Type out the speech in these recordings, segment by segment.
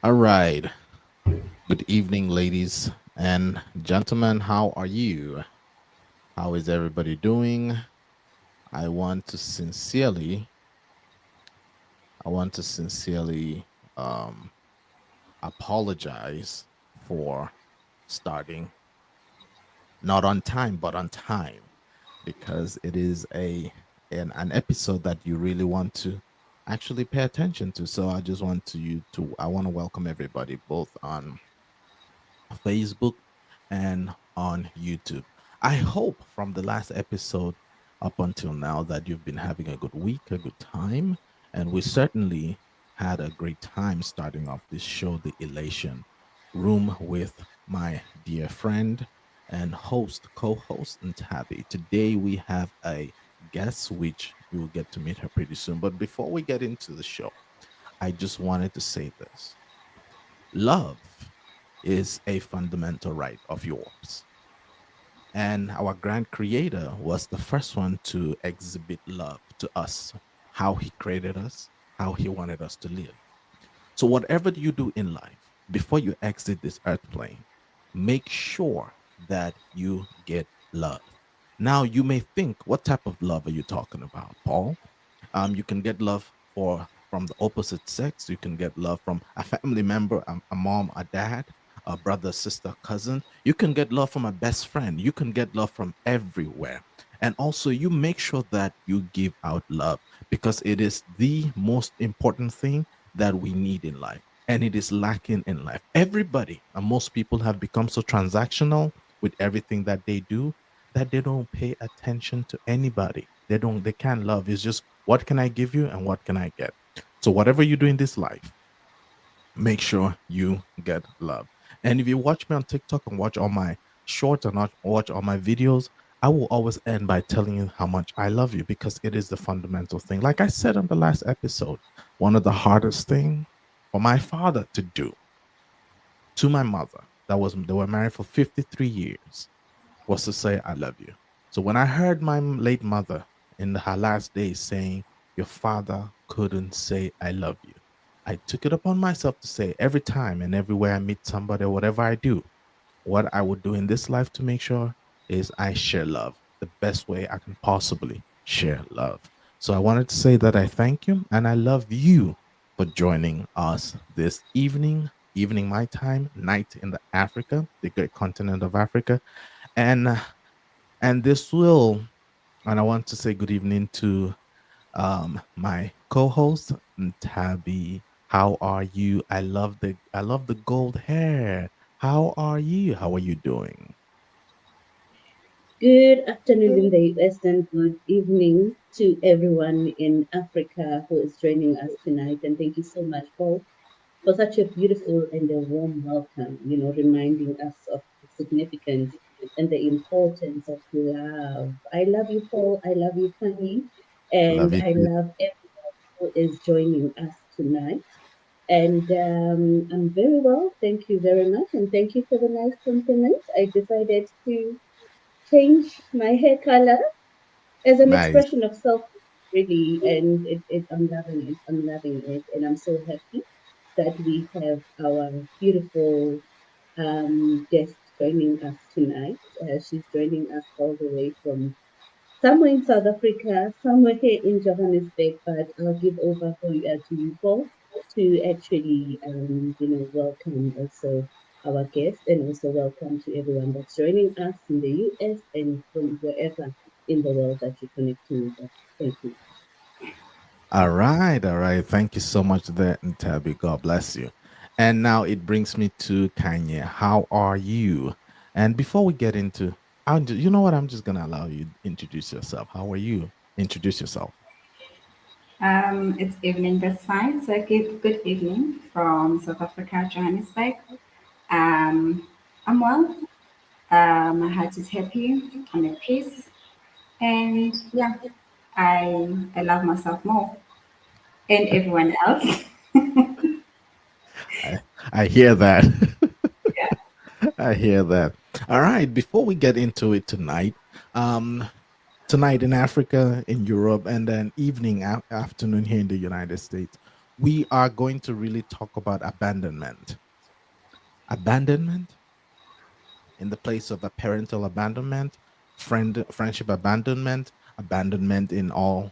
All right. Good evening, ladies and gentlemen. How are you? How is everybody doing? I want to sincerely, I want to sincerely um, apologize for starting not on time, but on time, because it is an episode that you really want to actually pay attention to. So I just want I want to welcome everybody both on Facebook, and on YouTube. I hope from the last episode up until now that you've been having a good week, a good time, and we certainly had a great time starting off this show, The Elation Room, with my dear friend and co host, and Tabby. Today we have a guest, which you will get to meet her pretty soon. But before we get into the show, I just wanted to say this: love is a fundamental right of yours. And our grand creator was the first one to exhibit love to us, how he created us, how he wanted us to live. So, whatever you do in life, before you exit this earth plane, make sure that you get love. Now, you may think, what type of love are you talking about, Paul? You can get love from the opposite sex. You can get love from a family member, a mom, a dad, a brother, sister, cousin. You can get love from a best friend. You can get love from everywhere. And also, you make sure that you give out love because it is the most important thing that we need in life. And it is lacking in life. Everybody and most people have become so transactional with everything that they do that they don't pay attention to anybody. They can't love. It's just what can I give you and what can I get? So whatever you do in this life, make sure you get love. And if you watch me on TikTok and watch all my shorts and not watch all my videos, I will always end by telling you how much I love you because it is the fundamental thing. Like I said on the last episode, one of the hardest thing for my father to do to my mother they were married for 53 years was to say I love you. So when I heard my late mother in her last days saying your father couldn't say I love you, I took it upon myself to say every time and everywhere I meet somebody or whatever I do, what I would do in this life to make sure is I share love the best way I can possibly share love. So I wanted to say that I thank you and I love you for joining us this evening my time, night in the Africa, the great continent of Africa. And and this will and I want to say good evening to my co-host Tabby. How are you? I love the gold hair. How are you? How are you doing? Good afternoon in the US and good evening to everyone in Africa who is joining us tonight. And thank you so much, Paul, for such a beautiful and a warm welcome, reminding us of the significance and the importance of love. I love you, Paul. I love you, Fanny. Love And you I too. love everyone who is joining us tonight. And I'm very well. Thank you very much. And thank you for the nice compliment. I decided to change my hair color as an Nice. expression of self, really. And I'm loving it. I'm loving it. And I'm so happy that we have our beautiful guest joining us tonight. She's joining us all the way from somewhere in South Africa, somewhere here in Johannesburg, but I'll give over to you, Paul, to actually, welcome also our guest and also welcome to everyone that's joining us in the US and from wherever in the world that you're connecting with us. Thank you. All right, all right. Thank you so much there, Tabby. God bless you. And now it brings me to Kanye. How are you? And before we get into, you know what? I'm just gonna allow you to introduce yourself. How are you? Introduce yourself. It's evening this side, so good evening from South Africa, Johannesburg. Um, I'm well. My heart is happy. I'm at peace, and yeah, I love myself more and everyone else. I, I hear that. Yeah. I hear that. All right. Before we get into it tonight, um, tonight in Africa, in Europe, and then afternoon here in the United States, we are going to really talk about abandonment. Abandonment in the place of a parental abandonment, friendship abandonment, abandonment in all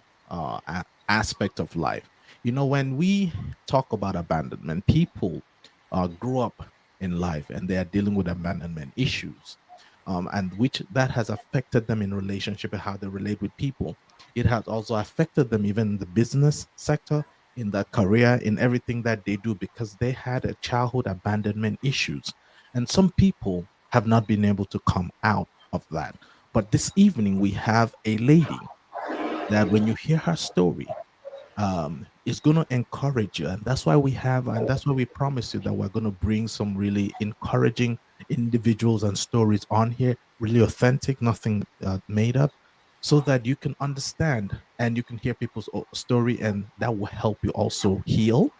aspect of life. You know, when we talk about abandonment, people grow up in life and they are dealing with abandonment issues. And which that has affected them in relationship and how they relate with people. It has also affected them even in the business sector, in their career, in everything that they do, because they had a childhood abandonment issues. And some people have not been able to come out of that. But this evening, we have a lady that when you hear her story, is going to encourage you. And that's why we have, and that's why we promise you that we're going to bring some really encouraging individuals and stories on here, really authentic, nothing made up, so that you can understand and you can hear people's story, and that will help you also heal,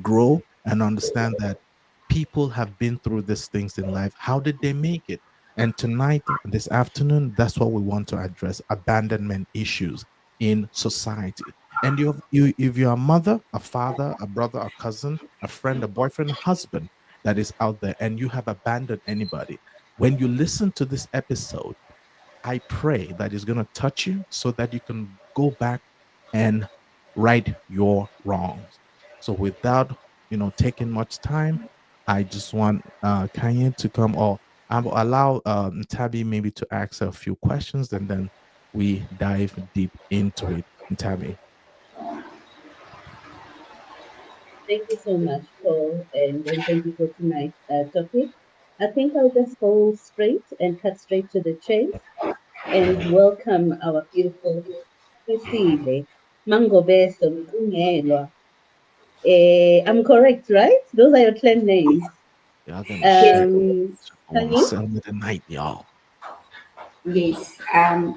grow, and understand that people have been through these things in life. How did they make it? And tonight, this afternoon, that's what we want to address: abandonment issues in society. And if you're a mother, a father, a brother, a cousin, a friend, a boyfriend, a husband that is out there, and you have abandoned anybody, when you listen to this episode, I pray that it's going to touch you so that you can go back and right your wrongs. So without, taking much time, I just want Kanye to come, or I will allow Tabi maybe to ask a few questions, and then we dive deep into it. Tabi. Thank you so much, Paul, and thank you for tonight's topic. I think I'll just go straight and cut straight to the chase and welcome our beautiful Isile. Mangobeso Mkungelwa. I'm correct, right? Those are your clan names. Y'all gonna Yes, share. Um, I want to Kani? sell me tonight, y'all. yes.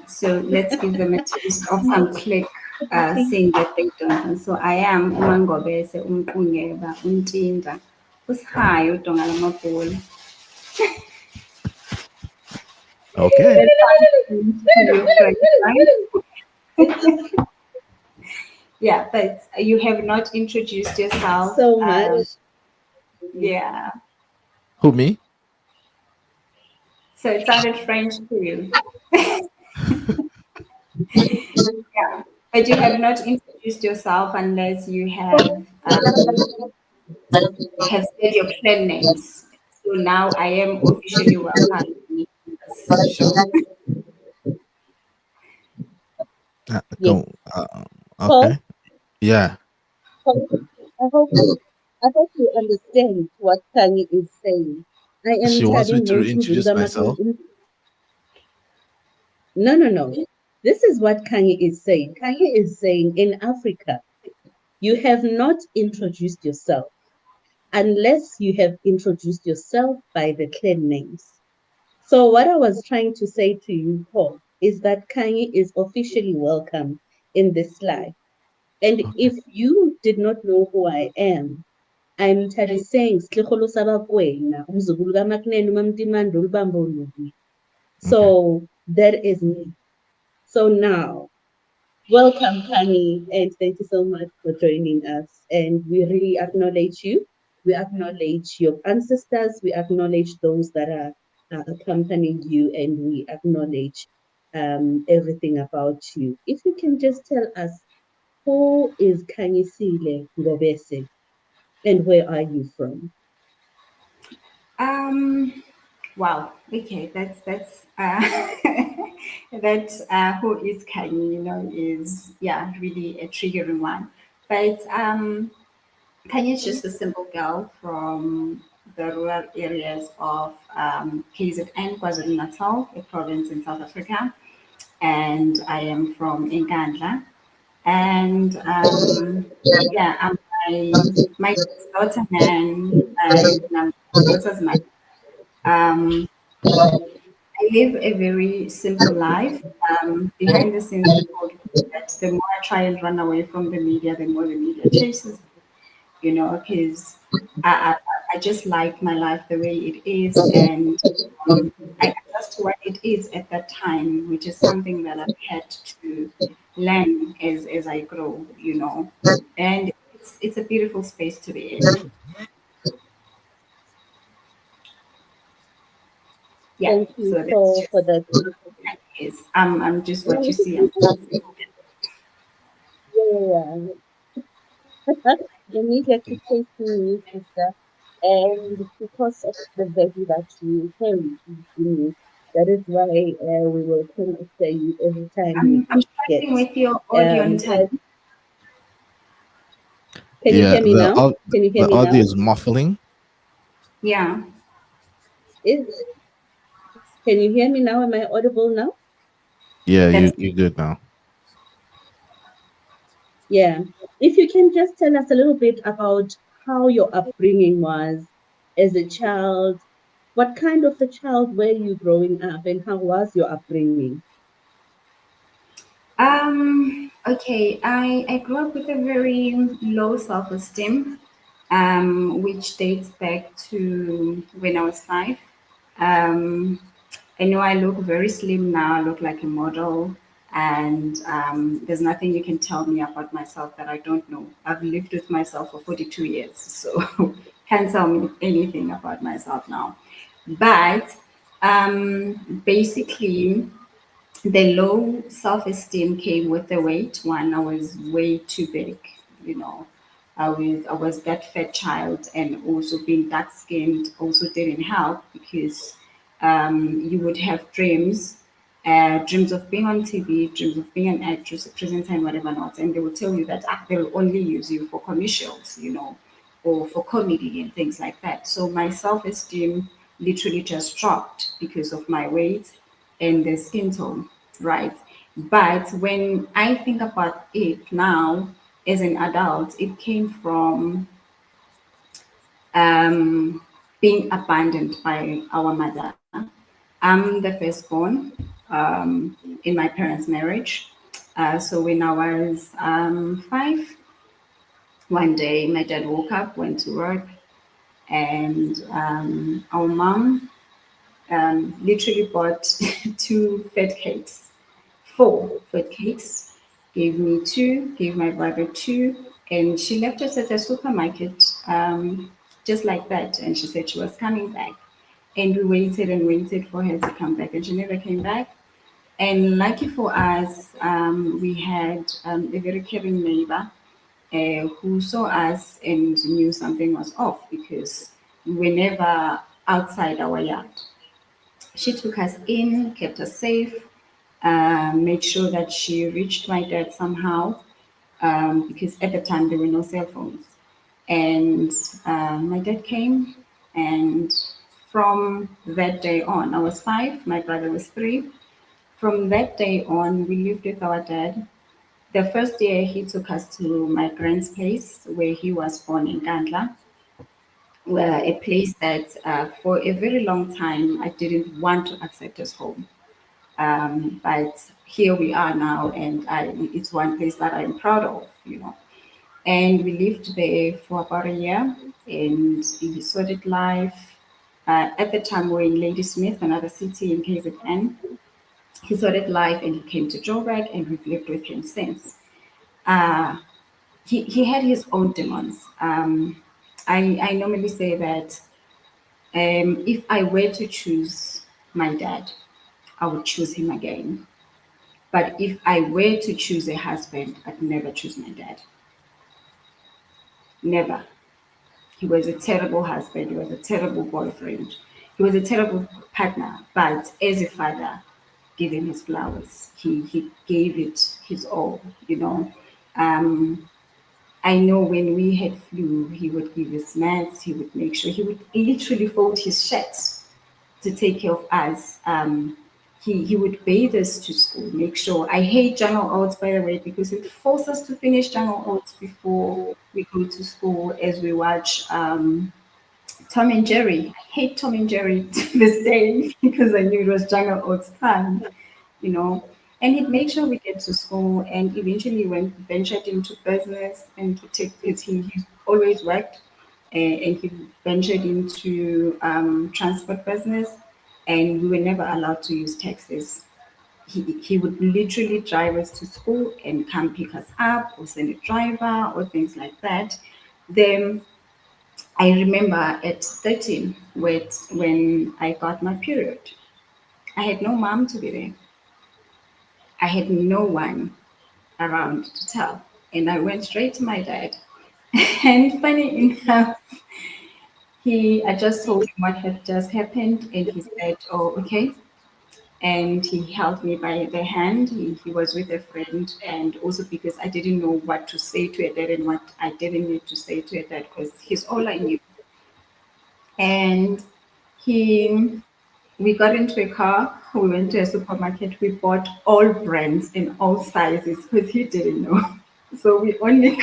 So let's give them a taste of some click, saying that they don't. And so I am Umangobese Umkunyeba Untinda. Who's high Utongalamapol. Okay. That sounds to you, friend, right? Yeah, but you have not introduced Thank you yourself. so much. Yeah, Who, me? so it sounded French to you. Yeah, but you have not introduced yourself unless you have said your clan names. So now I am officially welcome in this show. Yes. Go. Paul, Okay. Yeah. Paul, I hope you understand what Kani is saying. I am She wants me telling to most introduce myself. No, no, no. This is what Kanye is saying. Kanye is saying in Africa, you have not introduced yourself unless you have introduced yourself by the clan names. So, what I was trying to say to you, Paul, is that Kanye is officially welcome in this life. And Okay. if you did not know who I am, I'm Tabi saying, "Slikholo sabakwena, umzukulu kaMakunene, uMamtimando, uLubambo Lubi." Okay. So that is me. So now, welcome, Kani, and thank you so much for joining us. And we really acknowledge you. We acknowledge your ancestors. We acknowledge those that are accompanying you, and we acknowledge everything about you. If you can just tell us, who is Kanyisile Ngobese, and where are you from? Um, wow. Okay, that's that who is Kanye, is yeah really a triggering one. But Kanye is just a simple girl from the rural areas of KZN, KwaZulu Natal, a province in South Africa, and I am from Nkandla. And yeah, I'm my daughter man, and I'm my daughter's man. Um, I live a very simple life. Behind the scenes, I told you that the more I try and run away from the media, the more the media chases me, because I, I, I just like my life the way it is, and I adjust to what it is at that time, which is something that I've had to learn as I grow. And it's a beautiful space to be in. Yeah. Thank you So that's so just for that. is I'm just what you see. I'm Yeah, the media keep chasing me, sister, and because of the value that you carry in you, that is why we will come after you every time we I'm get. struggling with your audio and time. Can you Yeah, hear me now? Can you hear the me audio now? is muffling. Yeah. Is can you hear me now? Am I audible now? Yeah, That's you good now. Yeah. If you can just tell us a little bit about how your upbringing was as a child. What kind of a child were you growing up, and how was your upbringing? okay. I grew up with a very low self-esteem, which dates back to when I was 5. Um, I know I look very slim now. I look like a model, and there's nothing you can tell me about myself that I don't know. I've lived with myself for 42 years, so can't tell me anything about myself now. But basically, the low self-esteem came with the weight. One, I was way too big, you know. I was that fat child, and also being dark skinned also didn't help because you would have dreams of being on TV, dreams of being an actress, a presenter, and whatever not, and they will tell you that they'll only use you for commercials, or for comedy and things like that. So my self-esteem literally just dropped because of my weight and the skin tone, right? But when I think about it now as an adult, it came from um, being abandoned by our mother. I'm the firstborn in my parents' marriage. So when I was 5, one day my dad woke up, went to work, and our mom literally bought 2 fat cakes, 4 fat cakes, gave me 2, gave my brother 2, and she left us at a supermarket just like that. And she said she was coming back. And we waited and waited for her to come back, and she never came back. And lucky for us, we had a very caring neighbor who saw us and knew something was off because we were never outside our yard. She took us in, kept us safe, made sure that she reached my dad somehow, because at the time there were no cell phones. And my dad came, and from that day on, I was 5, my brother was 3. From that day on, we lived with our dad. The first year, he took us to my grand's place where he was born in Kandla, where a place that for a very long time I didn't want to accept as home. But here we are now, and it's one place that I'm proud of. And we lived there for about a year, and he sorted life. At the time, we were in Ladysmith, another city in KZN. He sorted life, and he came to Joburg, and we've lived with him since. Uh, he had his own demons. I normally say that if I were to choose my dad, I would choose him again. But if I were to choose a husband, I'd never choose my dad. Never. He was a terrible husband. He was a terrible boyfriend. He was a terrible partner. But as a father, give him his flowers. He gave it his all. Um, I know when we had flu, he would give us meds. He would make sure he would literally fold his shirts to take care of us. He would bathe us to school, make sure. I hate jungle oats, by the way, because it forces us to finish jungle oats before we go to school as we watch Tom and Jerry. I hate Tom and Jerry to this day because I knew it was jungle oats time, you know. And he'd make sure we get to school, and eventually went ventured into business and to take because he always worked, and he ventured into transport business, and we were never allowed to use taxis. he would literally drive us to school and come pick us up or send a driver or things like that. Then I remember at 13 when I got my period, I had no mom to be there. I had no one around to tell. And I went straight to my dad. And funny enough, I just told him what had just happened, and he said, "Oh, okay." And he held me by the hand. He was with a friend, and also because I didn't know what to say to a dad and what I didn't need to say to a dad because he's all I knew. And he we got into a car, we went to a supermarket, we bought all brands in all sizes because he didn't know. So we only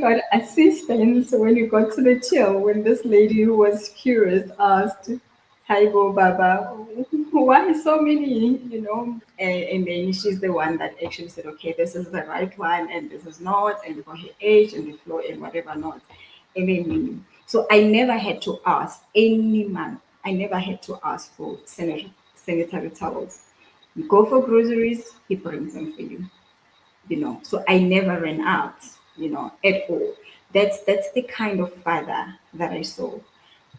got assistance when we got to the till when this lady who was curious asked, Haibo Baba, why so many, and then she's the one that actually said, okay, this is the right one and this is not, and for her age and the flow and whatever not. And then, so I never had to ask any man, I never had to ask for sanitary towels. You go for groceries, he brings them for you, so I never ran out, at all. That's the kind of father that I saw.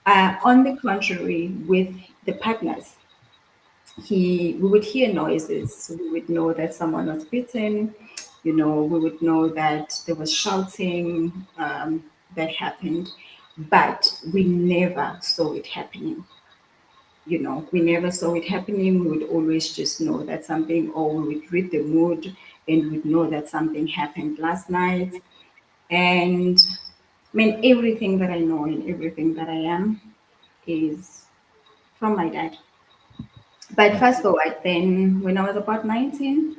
On the contrary, with the partners, we would hear noises. We would know that someone was beaten. We would know that there was shouting that happened, but we never saw it happening. We never saw it happening. We would always just know that something, or we would read the mood and we'd know that something happened last night. And I mean, everything that I know and everything that I am is from my dad. But Mm. fast forward, then when I was about 19,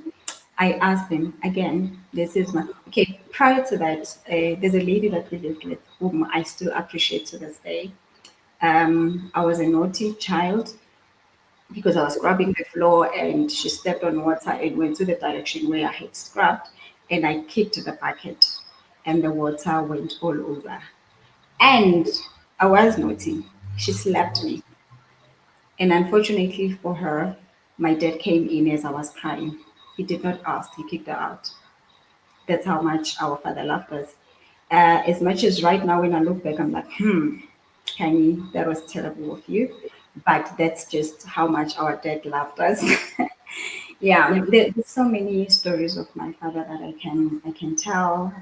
I asked him again, this is my, okay, prior to that, there's a lady that we lived with whom I still appreciate to this day. I was a naughty child because I was scrubbing the floor and she stepped on water and went to the direction where I had scrubbed and I kicked the bucket and the water went all over. And I was naughty. She slapped me. And unfortunately for her, my dad came in as I was crying. He did not ask, he kicked her out. That's how much our father loved us. As much as right now, when I look back, I'm like, Kenny, that was terrible of you. But that's just how much our dad loved us. Yeah, there's so many stories of my father that I can tell.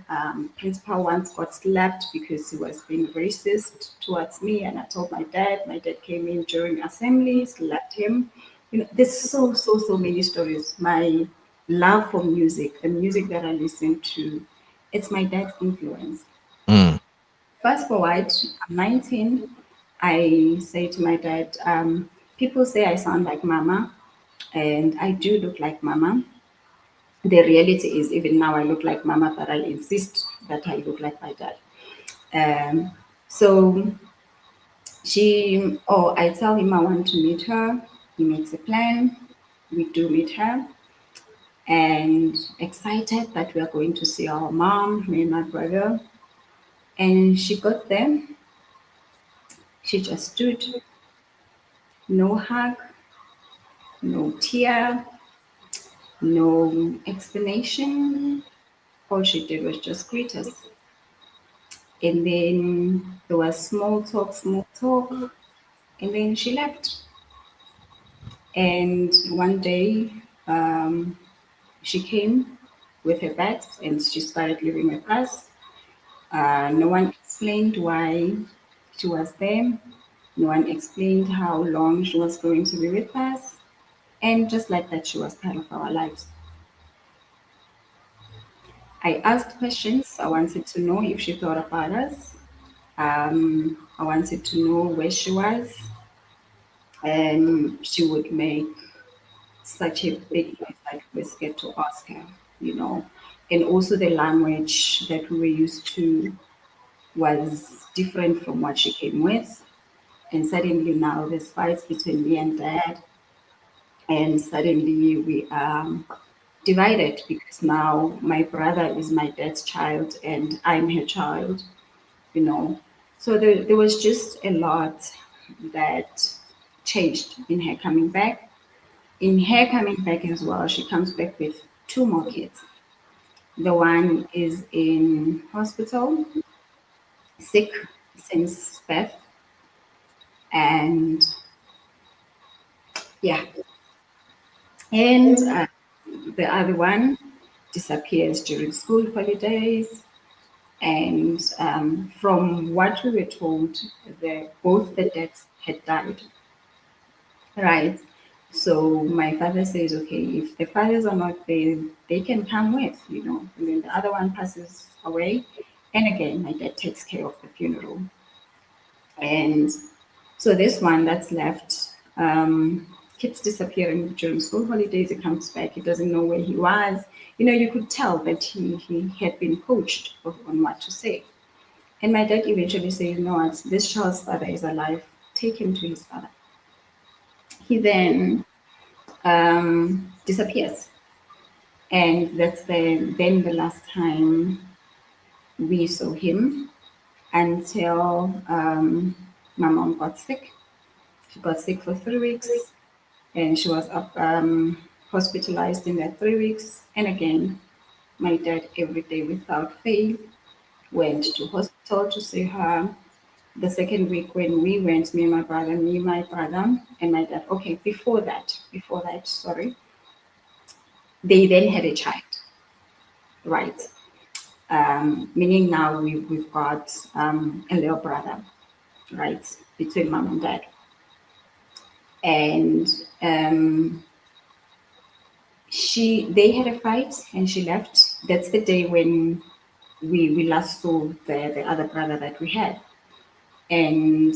Principal once got slapped because he was being racist towards me, and I told my dad. My dad came in during assembly, slapped him. There's so many stories. My love for music, the music that I listen to, it's my dad's influence. Mm. Fast forward, I'm 19. I say to my dad, people say I sound like mama, and I do look like mama. The reality is, even now, I look like mama, but I insist that I look like my dad. So I tell him I want to meet her. He makes a plan. We do meet her, and excited that we are going to see our mom, me and my brother. And she got there. She just stood, no hug, no tear, no explanation. All she did was just greet us. And then there was small talk, and then she left. And one day, um, she came with her bags and she started living with us. No one explained why she was there. No one explained how long she was going to be with us. And just like that, she was part of our lives. I asked questions. I wanted to know if she thought about us. I wanted to know where she was. And she would make such a big noise that we were scared to ask her. And also the language that we were used to was different from what she came with. And suddenly now there's fights between me and dad, and suddenly we are divided because now my brother is my dad's child and I'm her child. So there was just a lot that changed in her coming back. In her coming back as well, she comes back with two more kids. The one is in hospital, sick since birth, and yeah, and the other one disappears during school holidays. And from what we were told, both the dads had died, right? So my father says, okay, if the fathers are not there, they can come with, and then the other one passes away. And again, my dad takes care of the funeral. And so this one that's left keeps disappearing during school holidays. He comes back, he doesn't know where he was. You could tell that he had been coached on what to say. And my dad eventually said, no, this child's father is alive. Take him to his father. He then disappears. And that's then the last time we saw him until my mom got sick. She got sick for 3 weeks and she was up hospitalized in that 3 weeks. And again, my dad every day without fail went to hospital to see her. The second week when we went, me, my brother, and my dad. Okay, before that, sorry, they then had a child, right? Meaning now we've got a little brother, right, between mom and dad. And um, they had a fight and she left. That's the day when we last saw the other brother that we had. And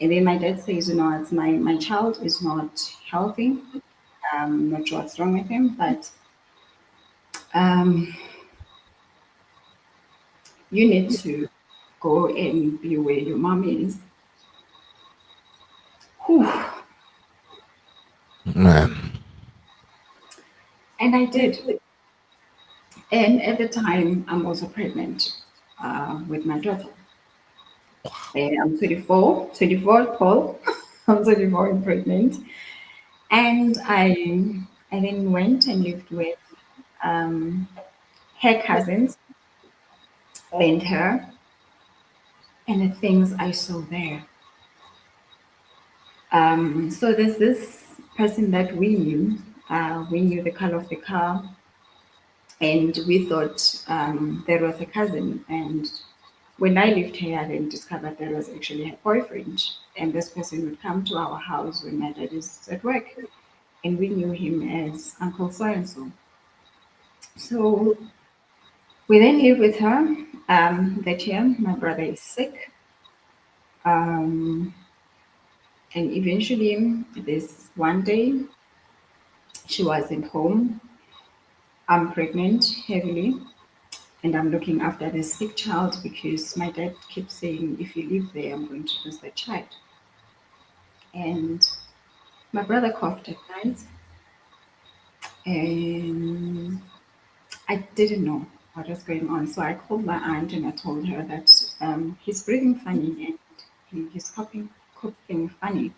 then my dad says, it's my child is not healthy. Not sure what's wrong with him, but um, you need to go and be where your mom is. Whew. Man. And I did. And at the time, I'm also pregnant with my daughter. And I'm 24, Paul. I'm 24 and pregnant. And I then went and lived with um, her cousins and her, and the things I saw there. So there's this person that we knew. We knew the color of the car, and we thought there was a cousin. And when I lived here, I then discovered that was actually her boyfriend. And this person would come to our house when my dad is at work, and we knew him as Uncle So and so. So we then live with her. That year, my brother is sick, um, and eventually, this one day, she wasn't home. I'm pregnant heavily, and I'm looking after this sick child because my dad keeps saying, if you live there, I'm going to lose the child. And my brother coughed at night, and I didn't know what was going on. So I called my aunt and I told her that he's breathing funny and he's coughing funny.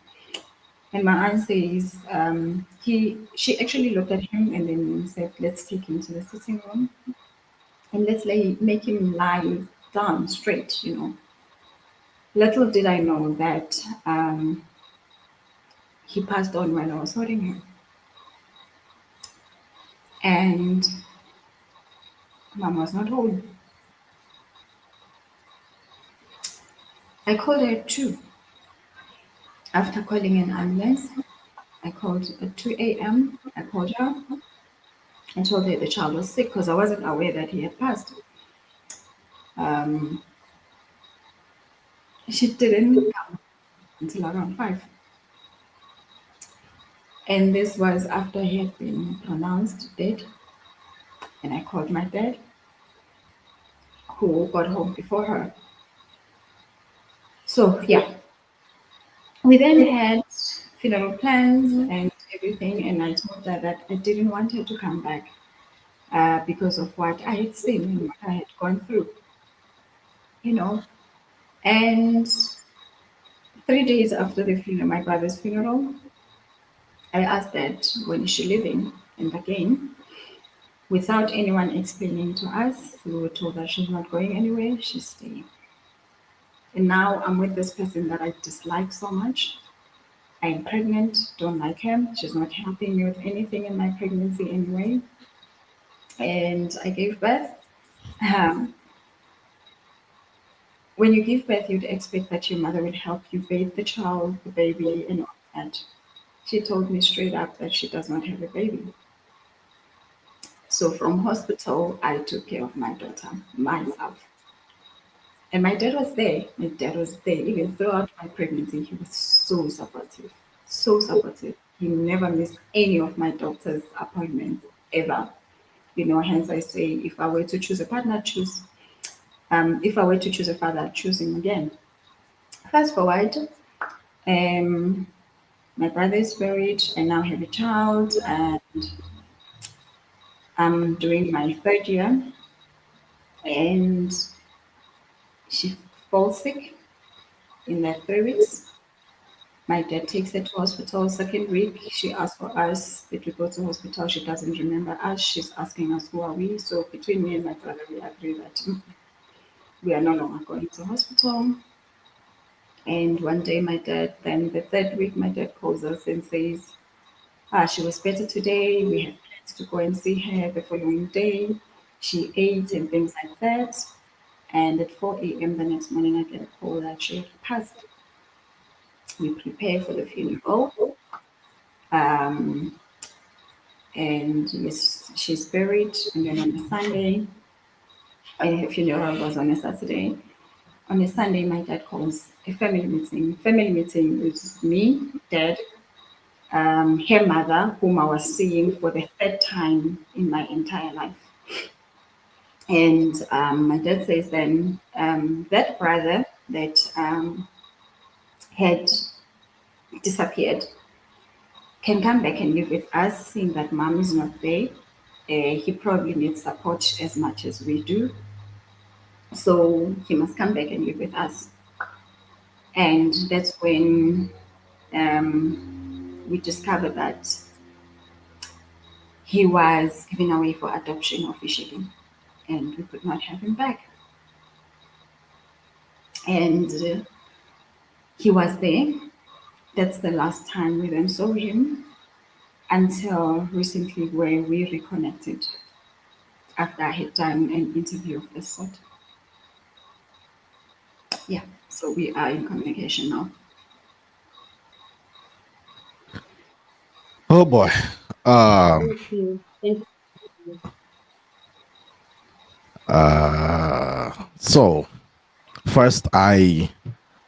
And my aunt says she actually looked at him and then said, let's take him to the sitting room and make him lie down straight. Little did I know that he passed on when I was holding him. And mom was not home. I called her at 2 after calling an ambulance. I called at 2 a.m. I called her and told her the child was sick because I wasn't aware that he had passed. Um, she didn't come until around 5. And this was after he had been pronounced dead. And I called my dad, who got home before her. So, yeah, we then had funeral plans and everything. And I told her that I didn't want her to come back because of what I had seen and what I had gone through, you know. And 3 days after my brother's funeral, I asked that when is she leaving? And again, without anyone explaining to us, we were told that she's not going anywhere, she's staying. And now I'm with this person that I dislike so much. I'm pregnant, don't like him. She's not helping me with anything in my pregnancy anyway. And I gave birth. Um, when you give birth, you'd expect that your mother would help you bathe the child, the baby, and all that. She told me straight up that she does not have a baby. So from hospital, I took care of my daughter myself. And my dad was there. My dad was there. Even throughout my pregnancy, he was so supportive. So supportive. He never missed any of my doctor's appointments ever. Hence I say if I were to choose a partner, I'd choose if I were to choose a father, I'd choose him again. Fast forward, um my brother is married. I now have a child and I'm doing my third year and she falls sick in that 3 weeks. My dad takes her to hospital. Second week, she asks for us. Did we go to hospital? She doesn't remember us. She's asking us who are we. So between me and my brother, we agree that we are no longer going to hospital. And one day, then the third week, my dad calls us and says, she was better today. We had plans to go and see her the following day. She ate and things like that. And at 4 a.m. the next morning, I get a call that she had passed. We prepare for the funeral. Um, and yes, she's buried. And then on a Sunday, her funeral was on a Saturday. On a Sunday, my dad calls a family meeting. Family meeting is me, dad, her mother, whom I was seeing for the third time in my entire life. And my dad says then that brother that had disappeared can come back and live with us, seeing that mom is not there. He probably needs support as much as we do. So he must come back and live with us. And that's when we discovered that he was given away for adoption officially and we could not have him back. And he was there. That's the last time we then saw him until recently, where we reconnected after I had done an interview of this sort. Yeah, so we are in communication now. Oh boy. Um Thank you. Thank you. so first I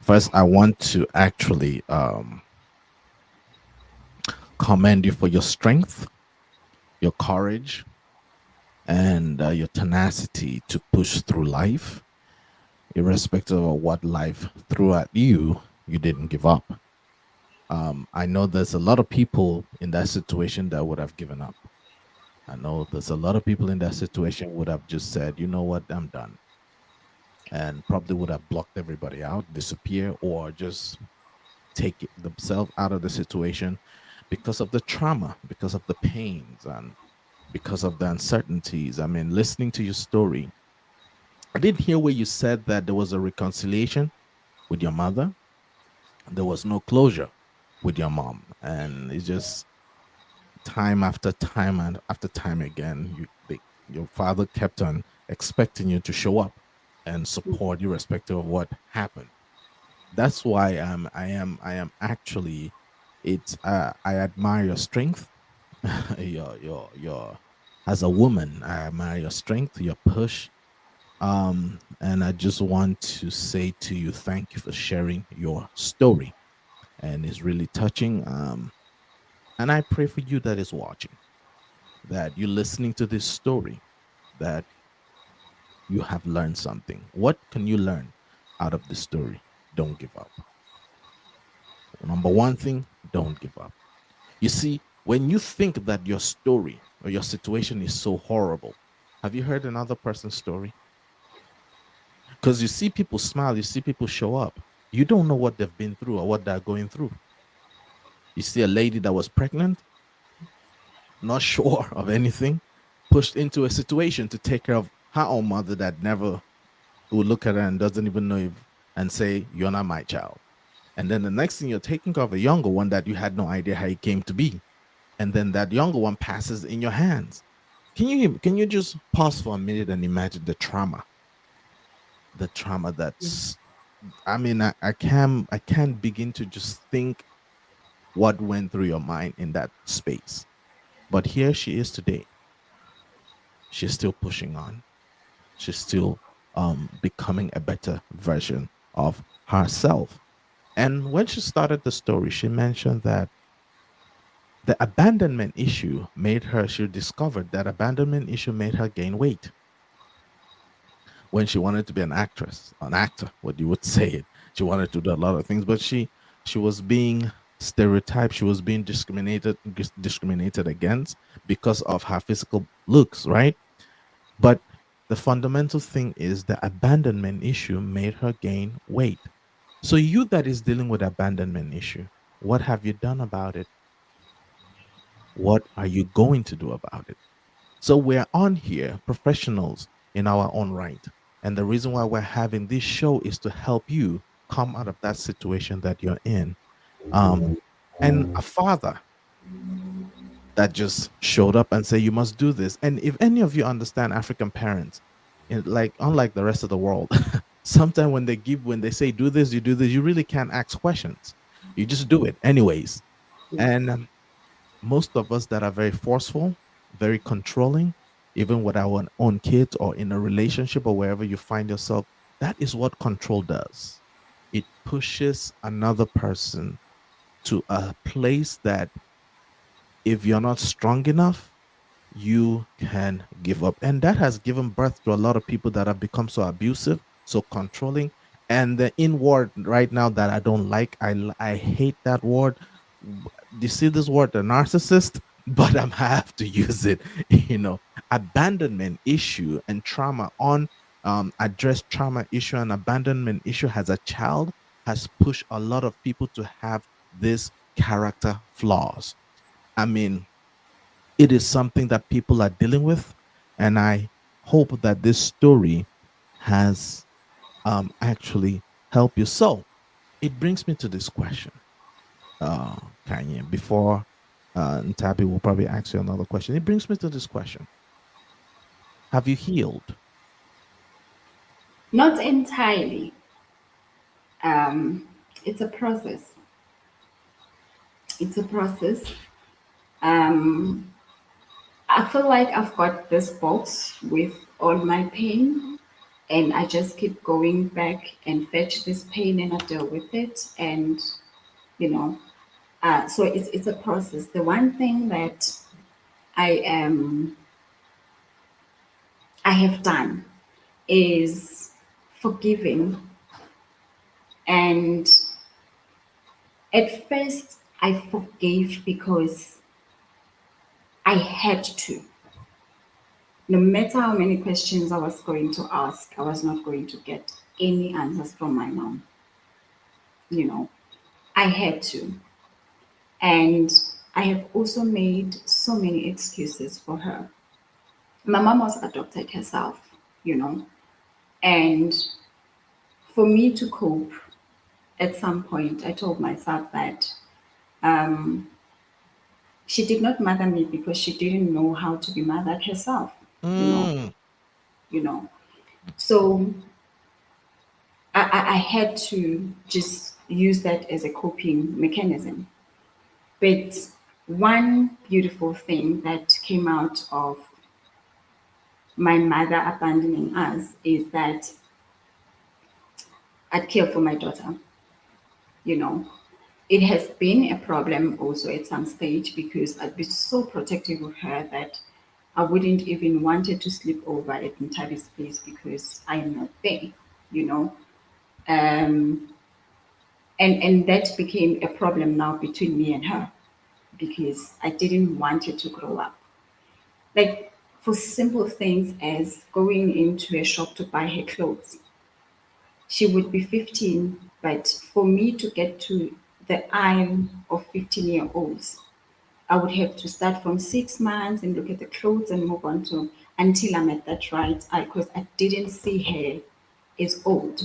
first I want to actually commend you for your strength, your courage, and your tenacity to push through life, irrespective of what life threw at you. You didn't give up. I know there's a lot of people in that situation that would have given up. I know there's a lot of people in that situation would have just said, you know what, I'm done, and probably would have blocked everybody out, disappear, or just take themselves out of the situation because of the trauma, because of the pains, and because of the uncertainties. I mean, listening to your story, I did hear where you said that there was a reconciliation with your mother. There was no closure with your mom, and it's just time after time and after time again. Your father kept on expecting you to show up and support, irrespective of what happened. That's why I am actually. It's I admire your strength, your as a woman. I admire your strength, your push. And I just want to say to you, thank you for sharing your story. And it's really touching. And I pray for you that is watching, that you're listening to this story, that you have learned something. What can you learn out of this story? Don't give up. Number one thing, don't give up. You see, when you think that your story or your situation is so horrible, have you heard another person's story? Because you see people smile, you see people show up. You don't know what they've been through or what they're going through. You see a lady that was pregnant, not sure of anything, pushed into a situation to take care of her own mother that never would look at her and doesn't even know if, and say, "You're not my child." And then the next thing, you're taking care of a younger one that you had no idea how he came to be. And then that younger one passes in your hands. Can you just pause for a minute and imagine the trauma Yeah. that's, I mean, I can't begin to just think what went through your mind in that space. But here she is today. She's still pushing on. She's still becoming a better version of herself. And when she started the story, she mentioned that the abandonment issue made her, she discovered that abandonment issue made her gain weight when she wanted to be an actor, what you would say it. She wanted to do a lot of things, but she was being stereotyped, she was being discriminated against because of her physical looks, right? But the fundamental thing is the abandonment issue made her gain weight. So you that is dealing with abandonment issue, what have you done about it? What are you going to do about it? So we're on here, professionals in our own right. And the reason why we're having this show is to help you come out of that situation that you're in. Um, and a father that just showed up and say you must do this. And if any of you understand African parents, like unlike the rest of the world, sometimes when they say do this, you do this, you really can't ask questions. You just do it anyways. Yeah. And most of us that are very forceful, very controlling, even with our own kids or in a relationship or wherever you find yourself, that is what control does. It pushes another person to a place that if you're not strong enough, you can give up. And that has given birth to a lot of people that have become so abusive, so controlling. And the in word right now that I don't like, I hate that word. You see this word, the narcissist, but I have to use it. You know, abandonment issue and trauma on address trauma issue and abandonment issue as a child has pushed a lot of people to have this character flaws. I mean, it is something that people are dealing with. And I hope that this story has actually helped you. So it brings me to this question, Kanye, before Ntabi will probably ask you another question. It brings me to this question. Have you healed? Not entirely. Um, it's a process. It's a process. Um, I feel like I've got this box with all my pain, and I just keep going back and fetch this pain, and I deal with it, and you know, so it's a process. The one thing that I am I have done is forgiving, and at first I forgave because I had to. No matter how many questions I was going to ask, I was not going to get any answers from my mom. You know, I had to. And I have also made so many excuses for her. My mom was adopted herself, you know, and for me to cope, at some point, I told myself that um, she did not mother me because she didn't know how to be mothered herself, you know, Mm, you know. So I had to just use that as a coping mechanism. But one beautiful thing that came out of my mother abandoning us is that I'd care for my daughter, you know. It has been a problem also at some stage because I'd be so protective of her that I wouldn't even wanted to sleep over at Ntabi's place because I am not there, you know. Um, and that became a problem now between me and her because I didn't want her to grow up. Like for simple things as going into a shop to buy her clothes. She would be 15, but for me to get to the I'm of 15-year-olds. I would have to start from 6 months and look at the clothes and move on to until I'm at that right. Because I didn't see her as old,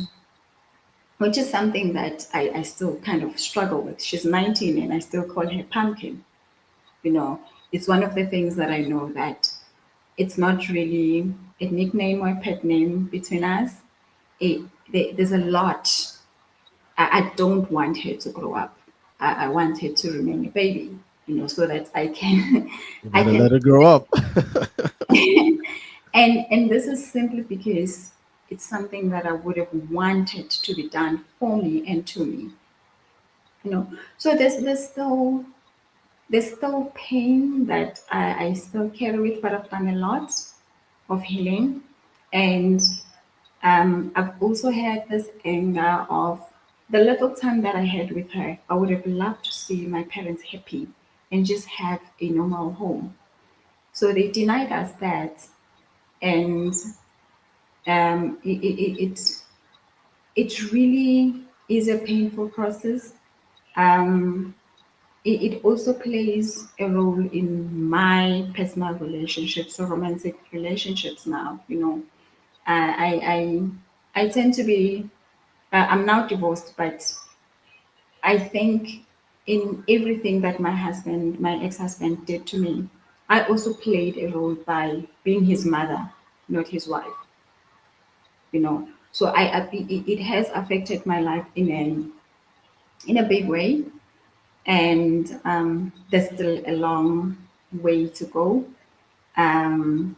which is something that I still kind of struggle with. She's 19 and I still call her pumpkin. You know, it's one of the things that I know that it's not really a nickname or a pet name between us. It, there's a lot. I don't want her to grow up. I want her to remain a baby, so that I can, You I better can, let her grow up. and this is simply because it's something that I would have wanted to be done for me and to me, So there's still pain that I still carry with, but I've done a lot of healing, and I've also had this anger of the little time that I had with her. I would have loved to see my parents happy and just have a normal home. So they denied us that, and it really is a painful process. Um, it also plays a role in my personal relationships, so romantic relationships now. I tend to be, I'm now divorced, but I think in everything that my ex-husband did to me, I also played a role by being his mother, not his wife, So it has affected my life in a big way, and there's still a long way to go. Um,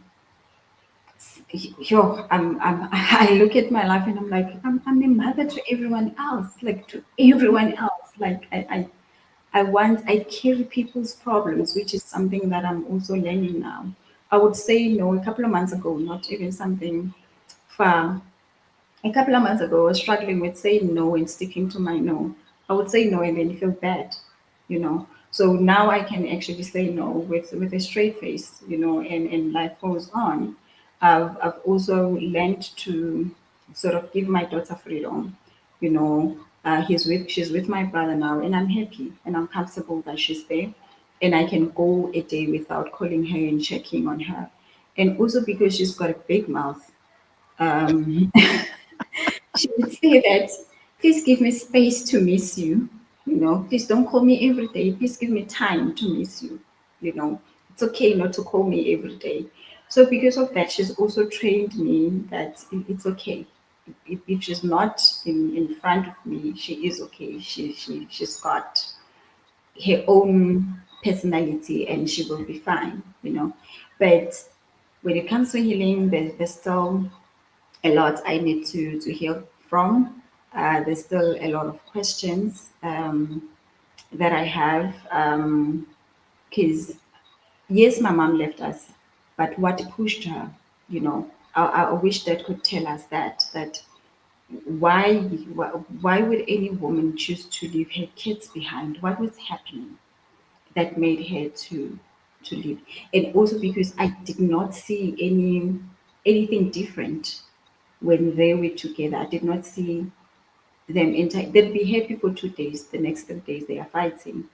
I look at my life and I'm like, I'm a mother to everyone else, like to everyone else. Like I carry people's problems, which is something that I'm also learning now. I would say no a couple of months ago, not even something far. A couple of months ago, I was struggling with saying no and sticking to my no. I would say no and then feel bad, So now I can actually say no with a straight face, and life goes on. I've also learned to sort of give my daughter freedom, you know. She's with my brother now, and I'm happy and I'm comfortable that she's there, and I can go a day without calling her and checking on her, and also because she's got a big mouth. Um, she would say that, please give me space to miss you. Please don't call me every day. Please give me time to miss you. You know, it's okay not to call me every day. So because of that, she's also trained me that it's okay. If she's not in front of me, she is okay. She's got her own personality and she will be fine. But when it comes to healing, there's still a lot I need to heal from. There's still a lot of questions that I have because yes, my mom left us, but what pushed her? You know, I wish that could tell us that why why would any woman choose to leave her kids behind? What was happening that made her to leave? And also because I did not see anything different when they were together. I did not see them they'd be happy for 2 days, the next 3 days they are fighting,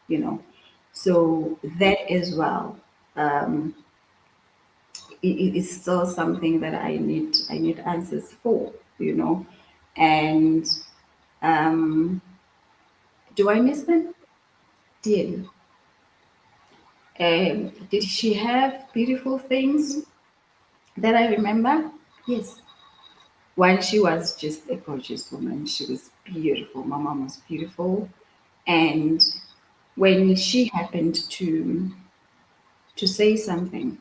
you know. So that as well, um, is still something that I need answers for, you know. And um, do I miss them? Dearly. Did she have beautiful things that I remember? Yes. While she was just a gorgeous woman, she was beautiful. My mom was beautiful, and when she happened to say something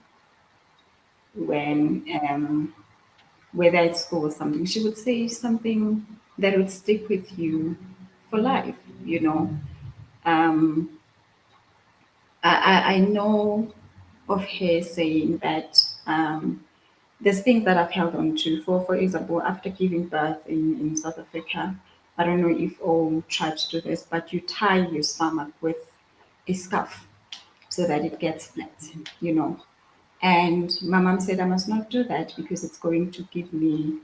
when whether at school or something, she would say something that would stick with you for life, you know. Um, I know of her saying that there's things that I've held on to. For example, after giving birth in South Africa, I don't know if all tribes do this, but you tie your stomach with a scarf so that it gets flat, you know. And my mom said I must not do that because it's going to give me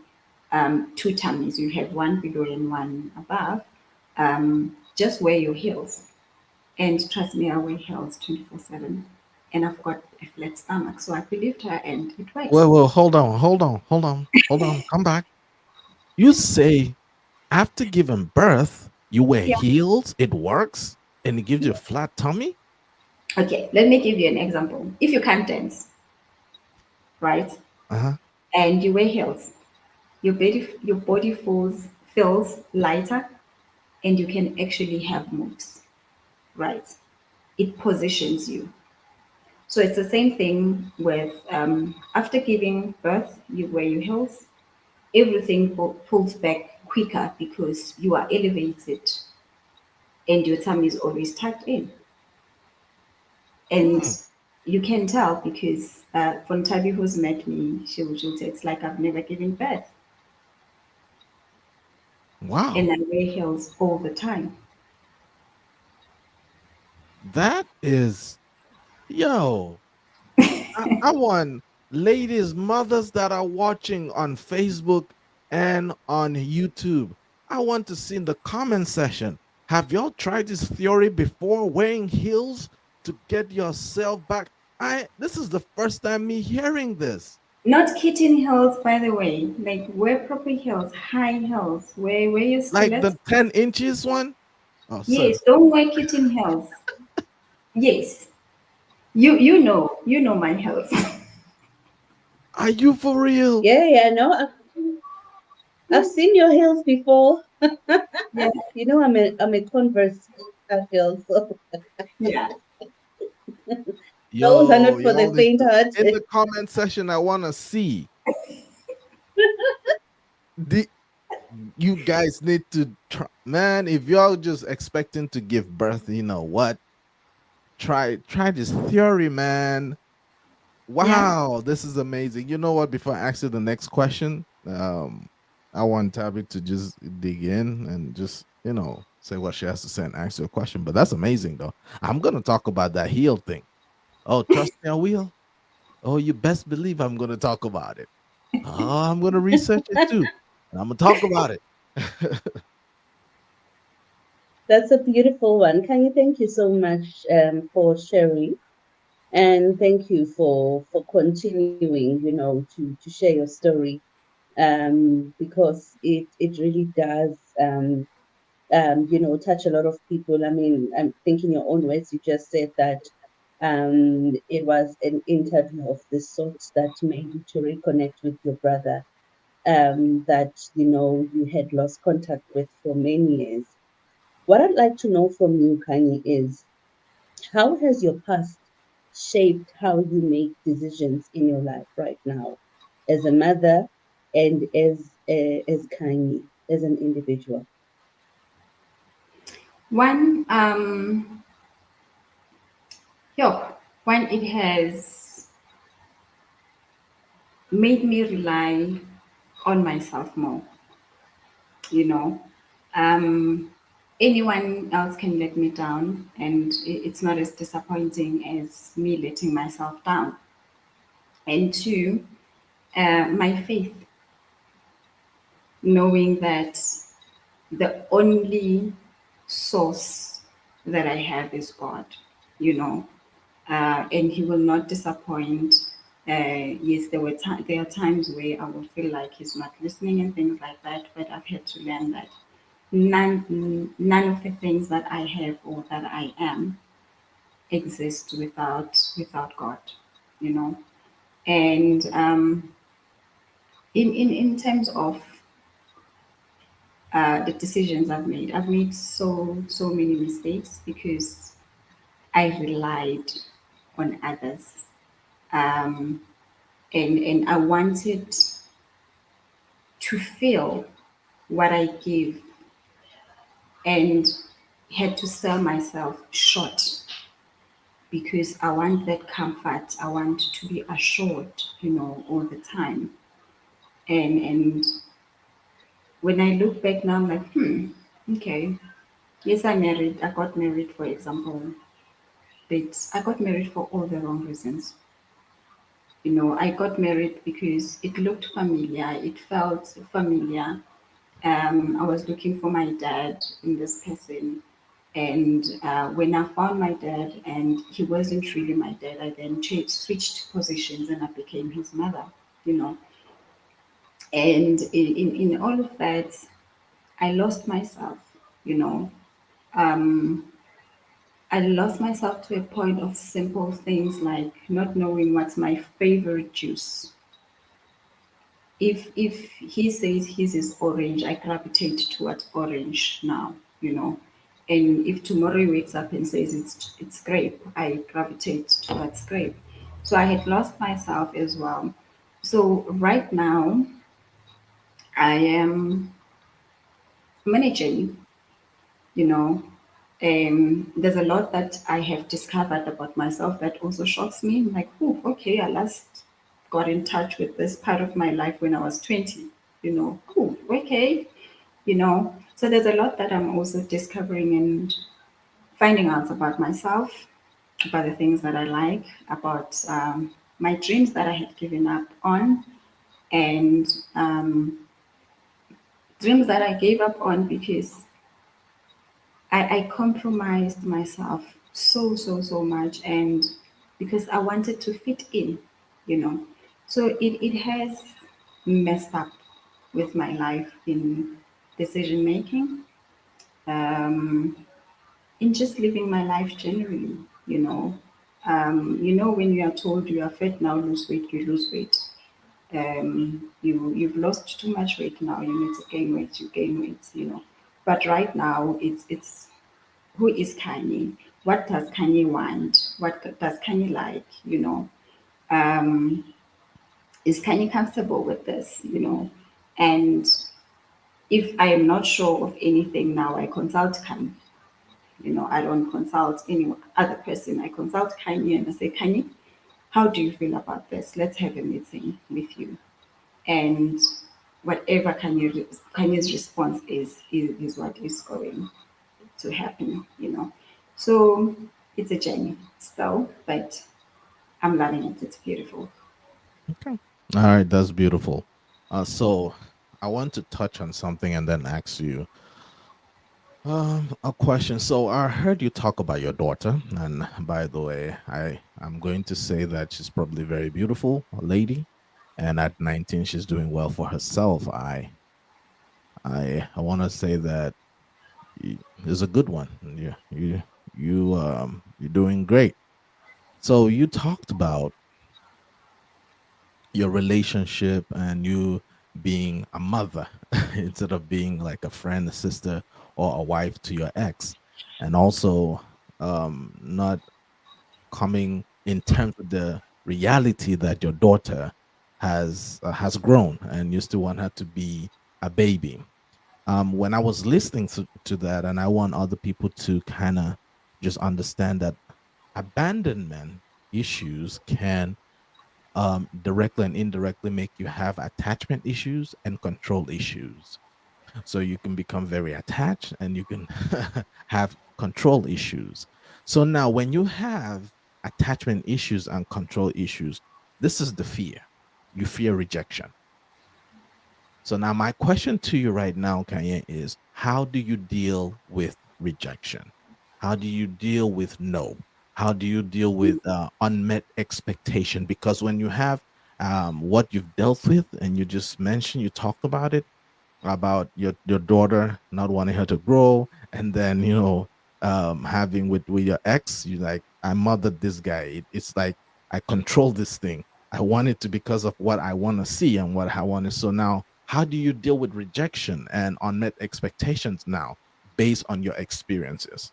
two tummies. You have one below and one above. Just wear your heels. And trust me, I wear heels 24/7. And I've got a flat stomach. So I believed her and it works. Well, hold on. Come back. You say after giving birth, you wear Yeah. heels, it works, and it gives you a flat tummy? Okay, let me give you an example. If you can't dance, right? Uh-huh. And you wear heels, your body feels lighter and you can actually have moves, right? It positions you. So it's the same thing with after giving birth, you wear your heels, everything pulls back quicker because you are elevated and your tummy is always tucked in. And Hmm. you can tell because from Tabi who's met me, she'll say it's like I've never given birth. And Wow. I wear heels all the time. That is, yo, I want ladies, mothers that are watching on Facebook and on YouTube. I want to see in the comment section. Have y'all tried this theory before, wearing heels to get yourself back? I This is the first time me hearing this. Not kitten heels, by the way. Like wear proper heels, high heels. Wear your Like stilettos. the 10 inches one? Oh, Yes, sir. don't wear kitten heels. Yes, you know my heels. Are you for real? Yeah, yeah, no, I've seen your heels before. Yeah, You know, I'm a Converse heels, so yeah. those are not Yo, for y'all the need to, in faint-hearted. the comment section, I want to see. The, you guys need to try, man, if y'all just expecting to give birth, you know what? Try this theory, man. Yeah. Wow, this is amazing. You know what? Before I ask you the next question, I want Tabby to just dig in and just, say what she has to say and ask you a question. But that's amazing though. I'm gonna talk about that heel thing. Oh, trust me, I will. Oh, you best believe I'm gonna talk about it. Oh, I'm gonna research it too. And I'm gonna talk about it. That's a beautiful one. Can you thank you so much for sharing, and thank you for continuing, to share your story, because it really does, touch a lot of people. I mean, I'm thinking your own words. You just said that it was an interview of the sort that made you to reconnect with your brother, that you had lost contact with for many years. What I'd like to know from you, Kanye, is how has your past shaped how you make decisions in your life right now, as a mother and as Kanye, as an individual? One, yo, one, it has made me rely on myself more, you know. Um, Anyone else can let me down, and it's not as disappointing as me letting myself down. And two, my faith, knowing that the only source that I have is God, you know, and He will not disappoint. Yes, there are times where I will feel like He's not listening and things like that, but I've had to learn that none of the things that I have or that I am exist without God, you know. And in terms of the decisions I've made so many mistakes because I relied on others, um, and I wanted to feel what I give and had to sell myself short because I want that comfort. I want to be assured, all the time. And when I look back now, I'm like, okay, yes, I got married, for example, but I got married for all the wrong reasons. I got married because it looked familiar, it felt familiar, I was looking for my dad in this person. And when I found my dad and he wasn't really my dad, I then switched positions and I became his mother, you know. And in all of that, I lost myself, you know. Um, I lost myself to a point of simple things like not knowing what's my favorite juice. If he says his is orange, I gravitate towards orange now, you know. And if tomorrow he wakes up and says it's grape, I gravitate towards grape. So I had lost myself as well. So right now I am managing, you know. There's a lot that I have discovered about myself that also shocks me. I'm like, oh, okay, I last got in touch with this part of my life when I was 20, you know. Oh, okay, you know. So there's a lot that I'm also discovering and finding out about myself, about the things that I like, about my dreams that I had given up on, and dreams that I gave up on because I compromised myself so much, and because I wanted to fit in, you know. So it has messed up with my life in decision making, um, in just living my life generally, you know. When you are told you are fat now, lose weight, you lose weight. You've lost too much weight now, you need to gain weight, you gain weight, you know. But right now it's who is Kanye? What does Kanye want? What does Kanye like? You know, um, is Kanye comfortable with this? You know, and if I am not sure of anything now, I consult Kanye. You know, I don't consult any other person. I consult Kanye and I say, Kanye, how do you feel about this? Let's have a meeting with you. And whatever Kanye's response is what is going to happen, you know. So it's a journey still, but I'm loving it. It's beautiful. Okay. All right, that's beautiful. So I want to touch on something and then ask you a question. So I heard you talk about your daughter, and by the way, I'm going to say that she's probably very beautiful, a lady, and at 19, she's doing well for herself. I want to say that is a good one. You're doing great. So you talked about your relationship and you being a mother instead of being like a friend, a sister, or a wife to your ex, and also not coming in terms with the reality that your daughter has grown and you still want her to be a baby. When I was listening to that, and I want other people to kind of just understand that abandonment issues can directly and indirectly make you have attachment issues and control issues. So you can become very attached and you can have control issues. So now, when you have attachment issues and control issues, this is the fear. You fear rejection. So now my question to you right now, Kanye, is how do you deal with rejection? How do you deal with no? How do you deal with unmet expectation? Because when you have what you've dealt with, and you just mentioned, you talked about your daughter not wanting her to grow, and then having with your ex, you like, I mothered this guy. It's like I control this thing. I want it to because of what I want to see and what I want to. So now, how do you deal with rejection and unmet expectations now, based on your experiences?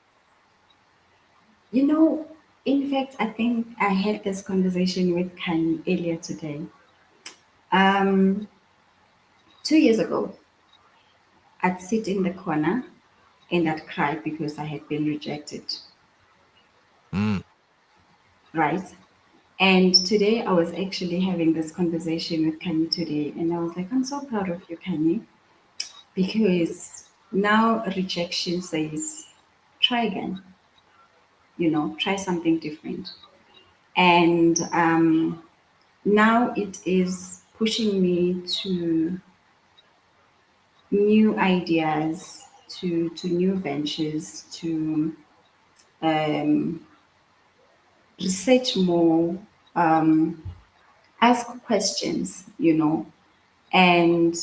You know, in fact, I think I had this conversation with Kanye earlier today. Um, 2 years ago, I'd sit in the corner and I'd cry because I had been rejected, Mm, right? And today I was actually having this conversation with Kanye today, and I was like, I'm so proud of you, Kanye, because now rejection says, try again, you know, try something different. And now it is pushing me to new ideas, to new ventures, to um, research more, um, ask questions, And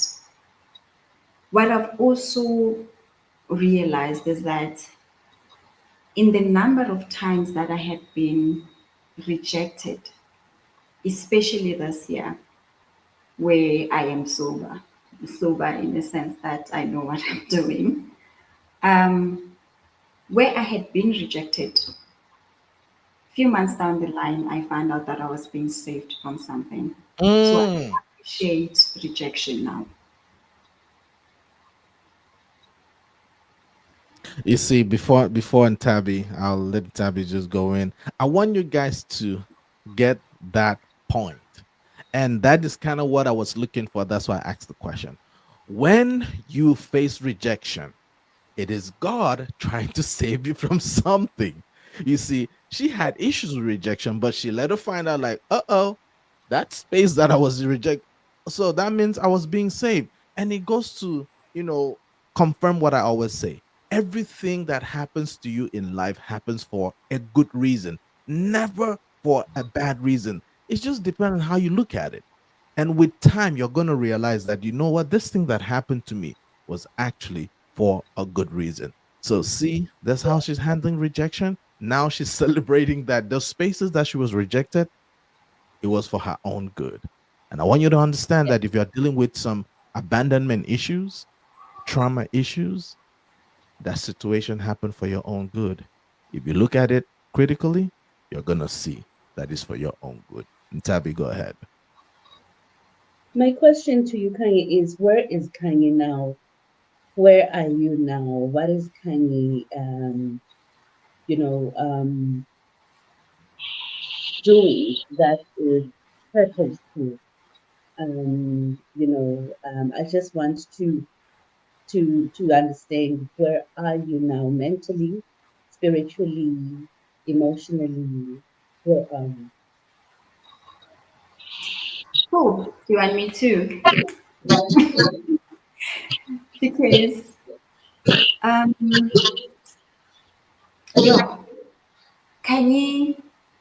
what I've also realized is that in the number of times that I had been rejected, especially this year, where I am sober in the sense that I know what I'm doing, um, where I had been rejected, few months down the line, I found out that I was being saved from something. So I Mm. appreciate rejection now. You see, before and Tabby, I'll let Tabby just go in. I want you guys to get that point. And that is kind of what I was looking for. That's why I asked the question. When you face rejection, it is God trying to save you from something. You see, she had issues with rejection, but she let her find out, like, uh-oh, that space that I was rejected. So that means I was being saved. And it goes to, confirm what I always say. Everything that happens to you in life happens for a good reason, never for a bad reason. It just depends on how you look at it. And with time, you're going to realize that, you know what, this thing that happened to me was actually for a good reason. So, see, that's how she's handling rejection. Now she's celebrating that those spaces that she was rejected, it was for her own good. And I want you to understand that if you're dealing with some abandonment issues, trauma issues, that situation happened for your own good. If you look at it critically, you're going to see that it's for your own good. And Tabby, go ahead. My question to you, Kanye, is where is Kanye now? Where are you now? What is Kanye, you know, um, doing that is purposeful? I just want to understand where are you now mentally, spiritually, emotionally, where are you? Oh, do you want me to? Because, um, yo, Kanye,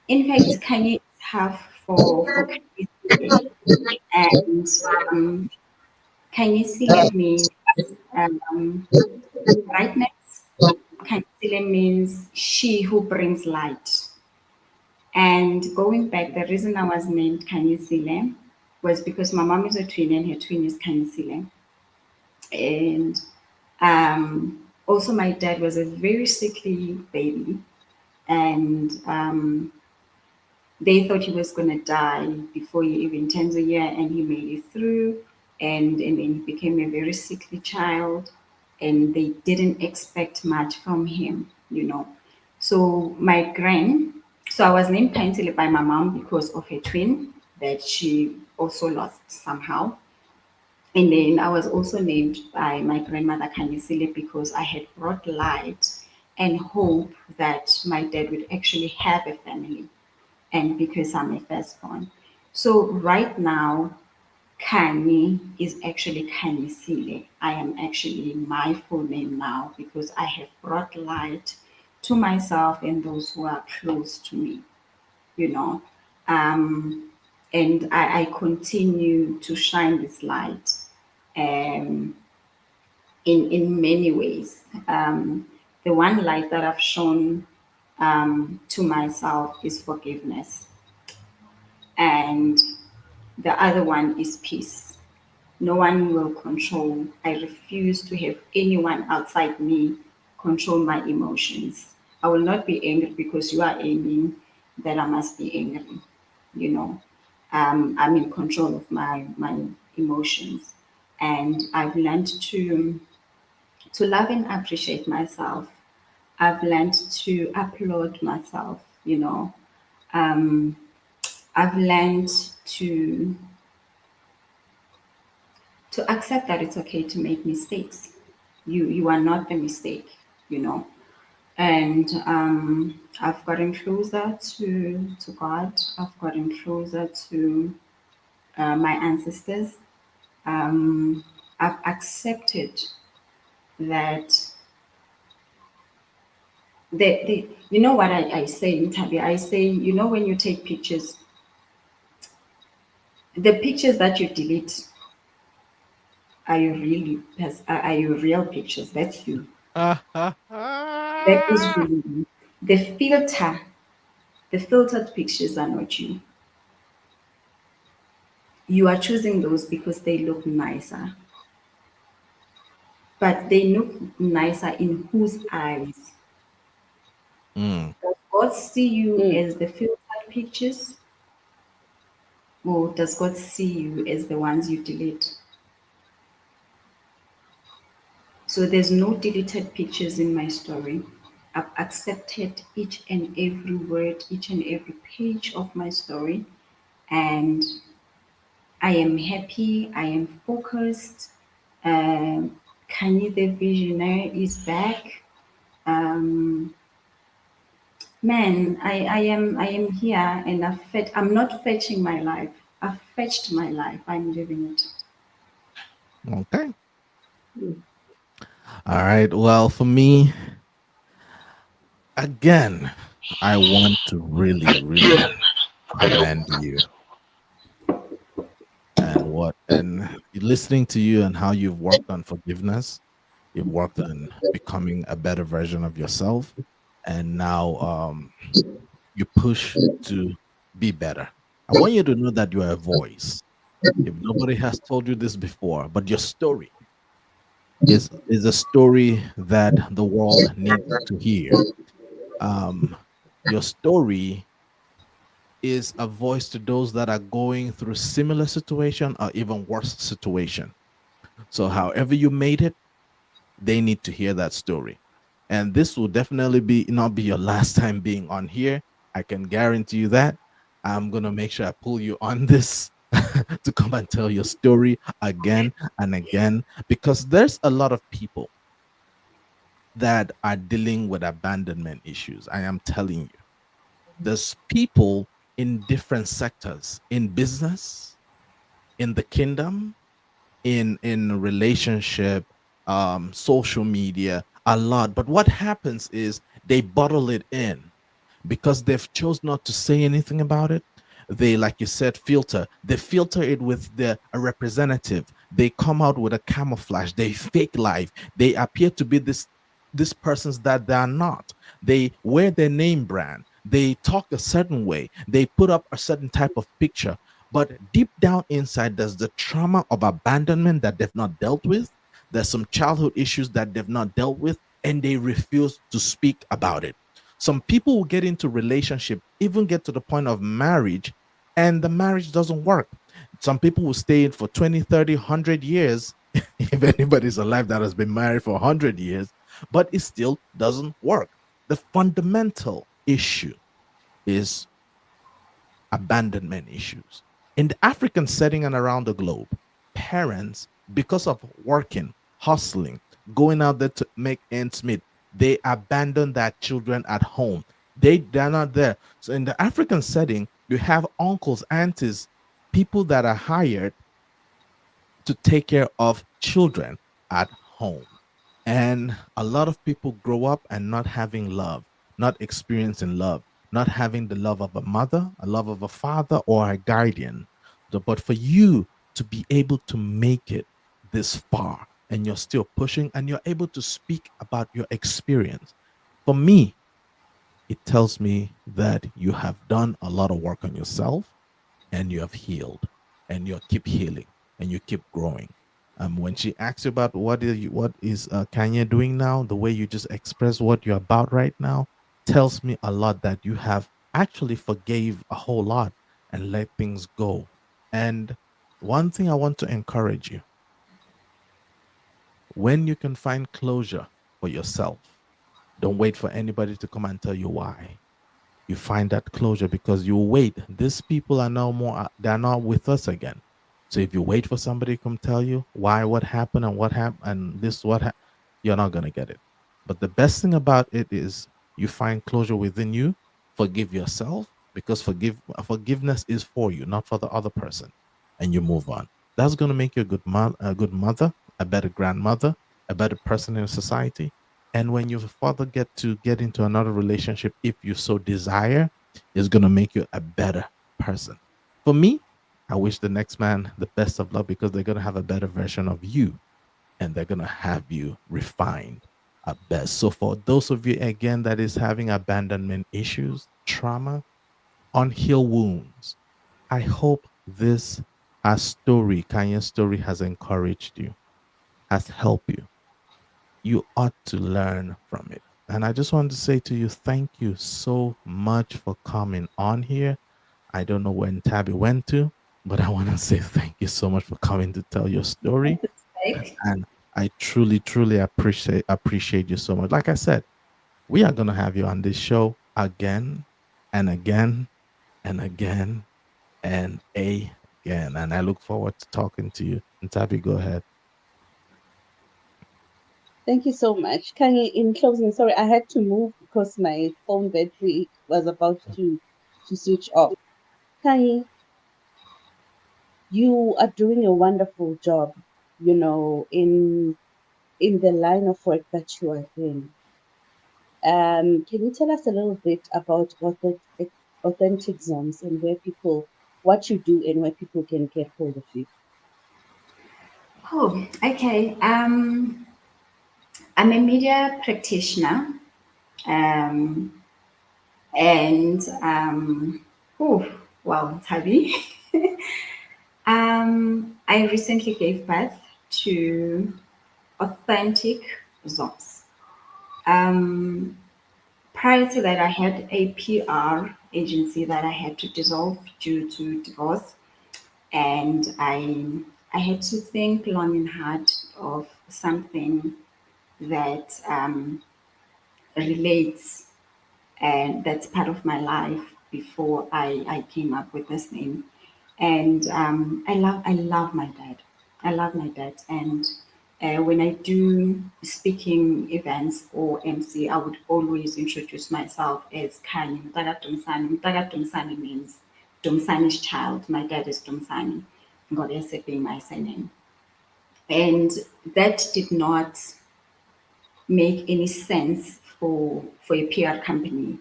in fact, Kanye is half for Kanye Sile. And um, Kanye Sile means um, brightness. Kanye Sile means she who brings light. And going back, the reason I was named Kanye Sile was because my mom is a twin and her twin is Kanye Sile. And also, my dad was a very sickly baby, and they thought he was going to die before he even turns a year, and he made it through. And then he became a very sickly child, and they didn't expect much from him. So, my grand, so I was named Painsile by my mom because of her twin that she also lost somehow. And then I was also named by my grandmother Kanyisile because I had brought light and hope that my dad would actually have a family, and because I'm a firstborn. So right now, Kanye is actually Kanyisile. I am actually my full name now because I have brought light to myself and those who are close to me, you know. Um, and I continue to shine this light um, in many ways. The one light that I've shown to myself is forgiveness, and the other one is peace. No one will control. I refuse to have anyone outside me control my emotions. I will not be angry because you are aiming that I must be angry. You know, I'm in control of my emotions, and I've learned to love and appreciate myself. I've learned to applaud myself. Um, I've learned to to accept that it's okay to make mistakes. You are not the mistake, you know. And I've gotten closer to God. I've gotten closer to my ancestors. Um, I've accepted that you know what I say in Tabi? I say, you know, when you take pictures, the pictures that you delete are you really are you real pictures? That's you. That is really you. The filter, the filtered pictures are not you. You are choosing those because they look nicer, but they look nicer in whose eyes? Mm, Does God see you Mm. as the filtered pictures, or does God see you as the ones you delete? So there's no deleted pictures in my story. I've accepted each and every word, each and every page of my story, and I am happy. I am focused. Um, Kanye the Visionary is back. Um, Man, I am here, and I'm not fetching my life. I've fetched my life. I'm living it. okay. Mm. All right. Well, for me, again, I want to really, really commend you and listening to you and how you've worked on forgiveness. You've worked on becoming a better version of yourself, and now you push to be better. I want you to know that you are a voice. If nobody has told you this before, but your story is a story that the world needs to hear. Um, your story is a voice to those that are going through similar situation or even worse situation. So, however you made it, they need to hear that story. And this will definitely be not be your last time being on here. I can guarantee you that. I'm gonna make sure I pull you on this to come and tell your story again and again because there's a lot of people that are dealing with abandonment issues. I am telling you, there's people in different sectors in business, in the kingdom, in relationship, social media, a lot. But what happens is they bottle it in because they've chose not to say anything about it. They, like you said, they filter it with a representative. They come out with a camouflage. They fake life. They appear to be this persons that they are not. They wear their name brand. They talk a certain way. They put up a certain type of picture. But deep down inside, there's the trauma of abandonment that they've not dealt with. There's some childhood issues that they've not dealt with, and they refuse to speak about it. Some people will get into relationship, even get to the point of marriage, and the marriage doesn't work. Some people will stay in for 20, 30, 100 years, if anybody's alive that has been married for 100 years, but it still doesn't work. The fundamental issue is abandonment issues. In the African setting and around the globe, parents, because of working, hustling, going out there to make ends meet, they abandon their children at home. They're not there. So in the African setting, you have uncles, aunties, people that are hired to take care of children at home. And a lot of people grow up and not having love, not experiencing love, not having the love of a mother, a love of a father, or a guardian. But for you to be able to make it this far and you're still pushing and you're able to speak about your experience, for me, it tells me that you have done a lot of work on yourself and you have healed and you keep healing and you keep growing. When she asks you about what is Kanye doing now, the way you just express what you're about right now tells me a lot that you have actually forgave a whole lot and let things go. And one thing I want to encourage you, when you can find closure for yourself, don't wait for anybody to come and tell you why. You find that closure because you wait. These people are no more, they're not with us again. So if you wait for somebody to come tell you why, what happened, and what happened, and this, you're not going to get it. But the best thing about it is you find closure within you, forgive yourself because forgiveness is for you, not for the other person, and you move on. That's going to make you a good mother, a better grandmother, a better person in society. And when your father get into another relationship, if you so desire, is going to make you a better person. For me, I wish the next man the best of luck because they're going to have a better version of you, and they're going to have you refined at best. So for those of you again that is having abandonment issues, trauma, unhealed wounds, I hope this story, Kanye's story, has encouraged you, has helped you. You ought to learn from it. And I just want to say to you, thank you so much for coming on here. I don't know when Tabby went to, but I want to say thank you so much for coming to tell your story. Like, And I truly, truly appreciate you so much. Like I said, we are gonna have you on this show again and again and again and again. And I look forward to talking to you. And Tabby, go ahead. Thank you so much. Kanye, in closing, sorry, I had to move because my phone battery was about to switch off. Kanye, you are doing a wonderful job, in the line of work that you are in. Can you tell us a little bit about authentic zones and what you do and where people can get hold of you? oh, okay. I'm a media practitioner, um, and oh, wow, Tabi. I recently gave birth to authentic zoms. Um, Prior to that, I had a PR agency that I had to dissolve due to divorce, and I had to think long and hard of something that relates, and that's part of my life before I came up with this name. And I love my dad. I love my dad, and when I do speaking events or MC, I would always introduce myself as Kanye Mtaga Dumsani. Mtaga Dumsani means Dumsani's child. My dad is Dumsani, Ngolese being my surname, and that did not make any sense for a PR company,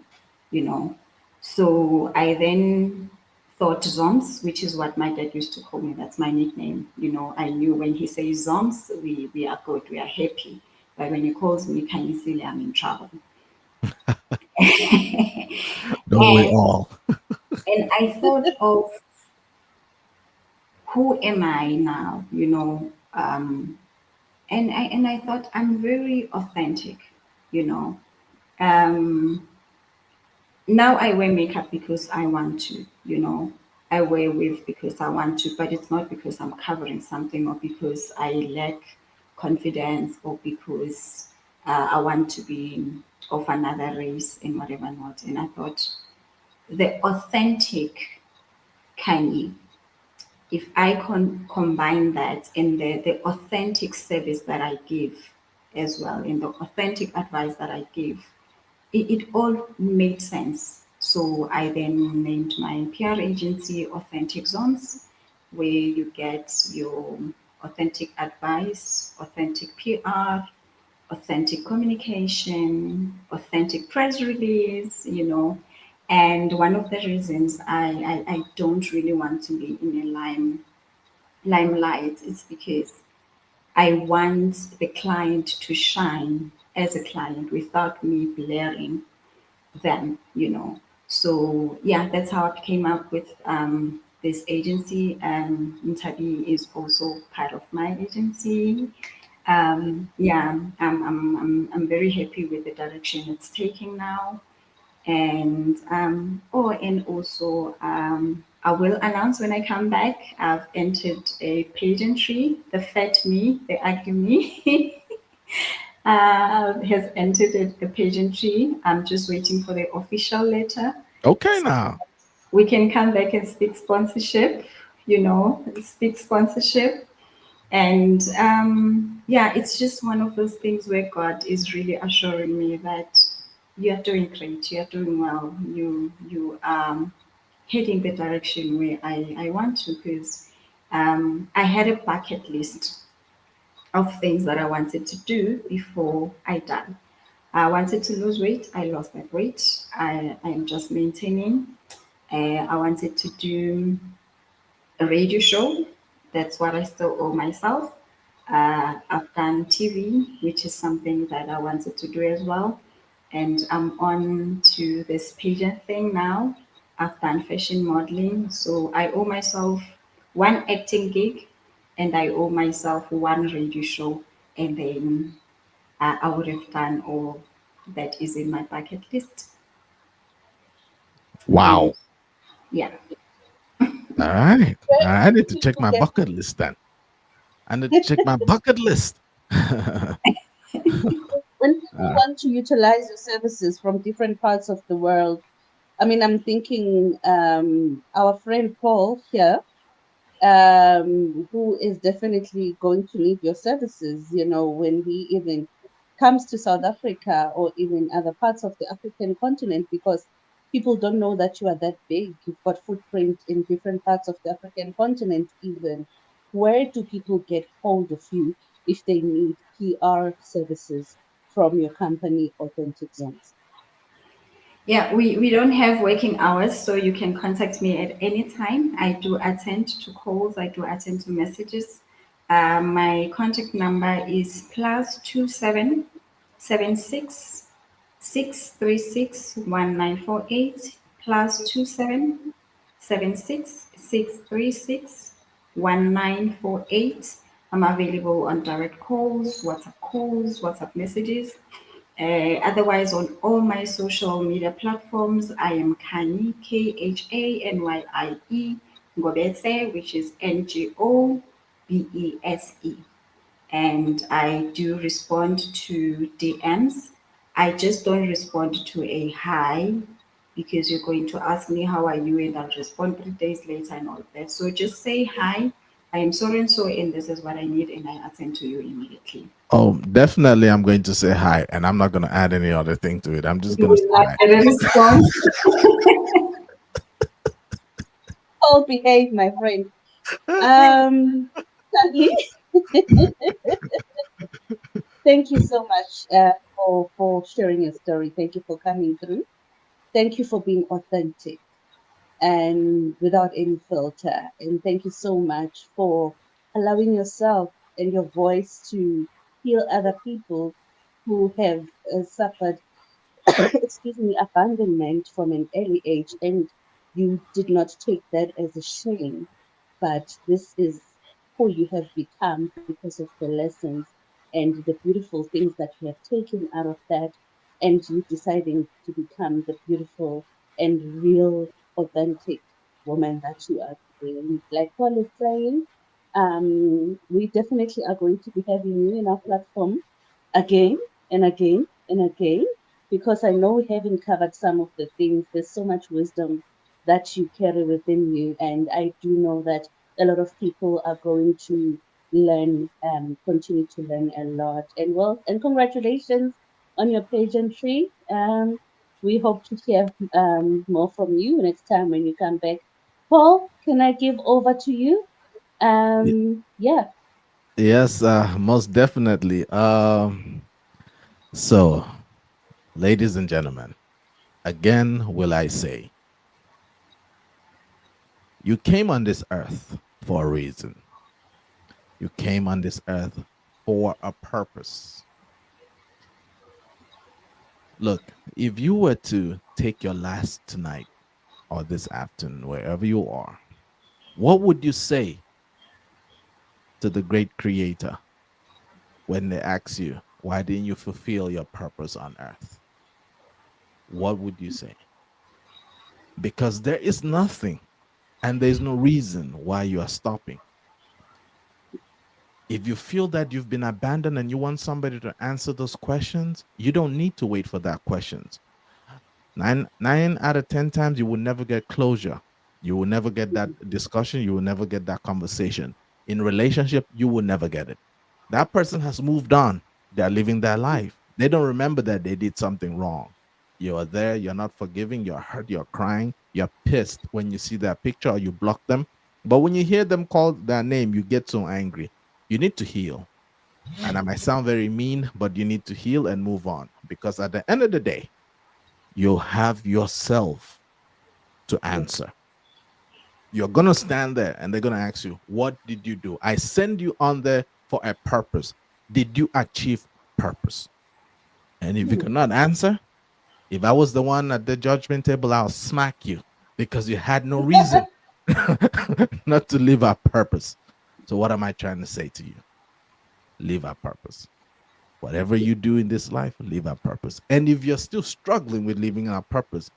you know. So I then thought Zoms, which is what my dad used to call me. That's my nickname. You know, I knew when he says Zoms, we are good, we are happy. But when he calls me Kanyisile, I'm in trouble. Don't we and all? and I thought of who am I now, and I thought I'm very authentic, you know. Um, Now I wear makeup because I want to, I wear wig because I want to, but it's not because I'm covering something or because I lack confidence or because I want to be of another race and whatever not. And I thought the authentic Kanye, if I combine that and the authentic service that I give as well, and the authentic advice that I give, it all made sense. So I then named my PR agency Authentic Zones, where you get your authentic advice, authentic PR, authentic communication, authentic press release, And one of the reasons I don't really want to be in a limelight is because I want the client to shine as a client without me blaring them. So yeah, that's how I came up with this agency. Ntabi is also part of my agency. Yeah, I'm very happy with the direction it's taking now. And also I will announce when I come back. I've entered a pageantry, the Fat Me, the Ugly Me. Has entered a pageantry. I'm just waiting for the official letter. Okay, now. We can come back and speak sponsorship, speak sponsorship. And yeah, it's just one of those things where God is really assuring me that you are doing great, you are doing well, you are heading the direction where I want to, because I had a bucket list of things that I wanted to do before I die. I wanted to lose weight. I lost that weight. I am just maintaining. I wanted to do a radio show. That's what I still owe myself. I've done TV, which is something that I wanted to do as well. And I'm on to this pageant thing now. I've done fashion modeling. So I owe myself one acting gig and I owe myself one radio show. And then I would have done all that is in my bucket list. And Wow. yeah, All right. Where I do need to check people my get bucket list then. I need to check my bucket list. when people Uh, want to utilize your services from different parts of the world? I mean, I'm thinking our friend Paul here, who is definitely going to need your services, when he even comes to South Africa or even other parts of the African continent, because people don't know that you are that big. You've got footprint in different parts of the African continent, even. Where do people get hold of you if they need PR services from your company, Authentic Zones? yeah, we don't have working hours, so you can contact me at any time. I do attend to calls, I do attend to messages. My contact number is +27 76 636 1948 +27 76 636 1948. I'm available on direct calls, WhatsApp messages. Otherwise, on all my social media platforms, I am Kanye, Khanye, Ngobese, which is Ngobese. And I do respond to DMs. I just don't respond to a hi because you're going to ask me, how are you? And I'll respond 3 days later and all of that. So just say hi. I am so and so, and this is what I need, and I attend to you immediately. oh, definitely. I'm going to say hi, and I'm not going to add any other thing to it. I'm just You going to will say not hi. get a response. All behave, my friend. Um, Sally, thank you so much for sharing your story. Thank you for coming through. Thank you for being authentic and without any filter. And thank you so much for allowing yourself and your voice to heal other people who have suffered, excuse me, abandonment from an early age. And you did not take that as a shame, but this is who you have become because of the lessons and the beautiful things that you have taken out of that, and you deciding to become the beautiful and real, authentic woman that you are today. And like Paul is saying, we definitely are going to be having you in our platform again and again and again, because I know we haven't covered some of the things. There's so much wisdom that you carry within you, and I do know that a lot of people are going to learn, continue to learn a lot. And well, and congratulations on your pageantry. We hope to hear more from you next time when you come back. Paul, can I give over to you? Yeah. Yes, most definitely. So, ladies and gentlemen, again will I say, you came on this earth for a reason. You came on this earth for a purpose. Look, if you were to take your last tonight or this afternoon, wherever you are, what would you say to the great creator when they ask you, why didn't you fulfill your purpose on earth? What would you say? Because there is nothing and there's no reason why you are stopping. If you feel that you've been abandoned and you want somebody to answer those questions, you don't need to wait for that questions. Nine out of 10 times you will never get closure. You will never get that discussion. You will never get that conversation. In relationship, you will never get it. That person has moved on. They're living their life. They don't remember that they did something wrong. You are there, you're not forgiving, you're hurt, you're crying, you're pissed when you see that picture or you block them. But when you hear them call their name, you get so angry. You need to heal. And I might sound very mean, but you need to heal and move on, because at the end of the day, you'll have yourself to Yes. answer. You're going to stand there and they're going to ask you, what did you do? I send you on there for a purpose. Did you achieve purpose? And if you Hmm. cannot answer, if I was the one at the judgment table, I'll smack you because you had no reason not to live our purpose. So, what am I trying to say to you? Live our purpose. Whatever you do in this life, live our purpose. And if you're still struggling with living our purpose,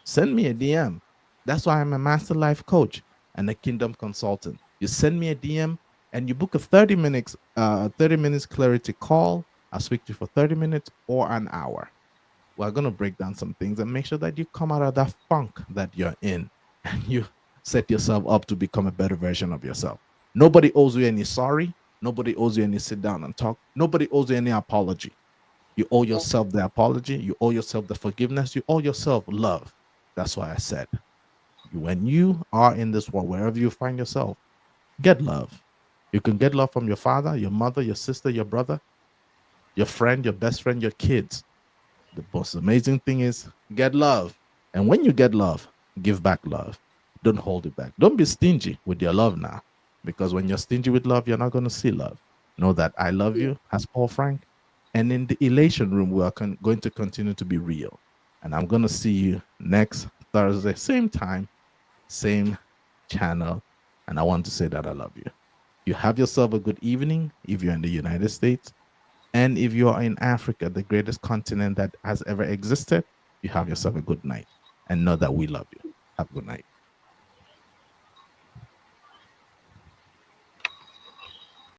send me a DM. That's why I'm a master life coach and a kingdom consultant. You send me a DM and you book a 30 minutes clarity call. I'll speak to you for 30 minutes or an hour. We're going to break down some things and make sure that you come out of that funk that you're in and you set yourself up to become a better version of yourself. Nobody owes you any sorry. Nobody owes you any sit down and talk. Nobody owes you any apology. You owe Yes. yourself the apology. You owe yourself the forgiveness. You owe yourself love. That's why I said, when you are in this world, wherever you find yourself, get love. You can get love from your father, your mother, your sister, your brother, your friend, your best friend, your kids. The most amazing thing is get love. And when you get love, give back love. Don't hold it back. Don't be stingy with your love now. Because when you're stingy with love, you're not going to see love. Know that I love Yes. you, as Paul Frank. And in the elation room, we are going to continue to be real. And I'm going to see you next Thursday, same time, same channel. And I want to say that I love you. You have yourself a good evening if you're in the United States. And if you are in Africa, the greatest continent that has ever existed, you have yourself a good night. And know that we love you. Have a good night.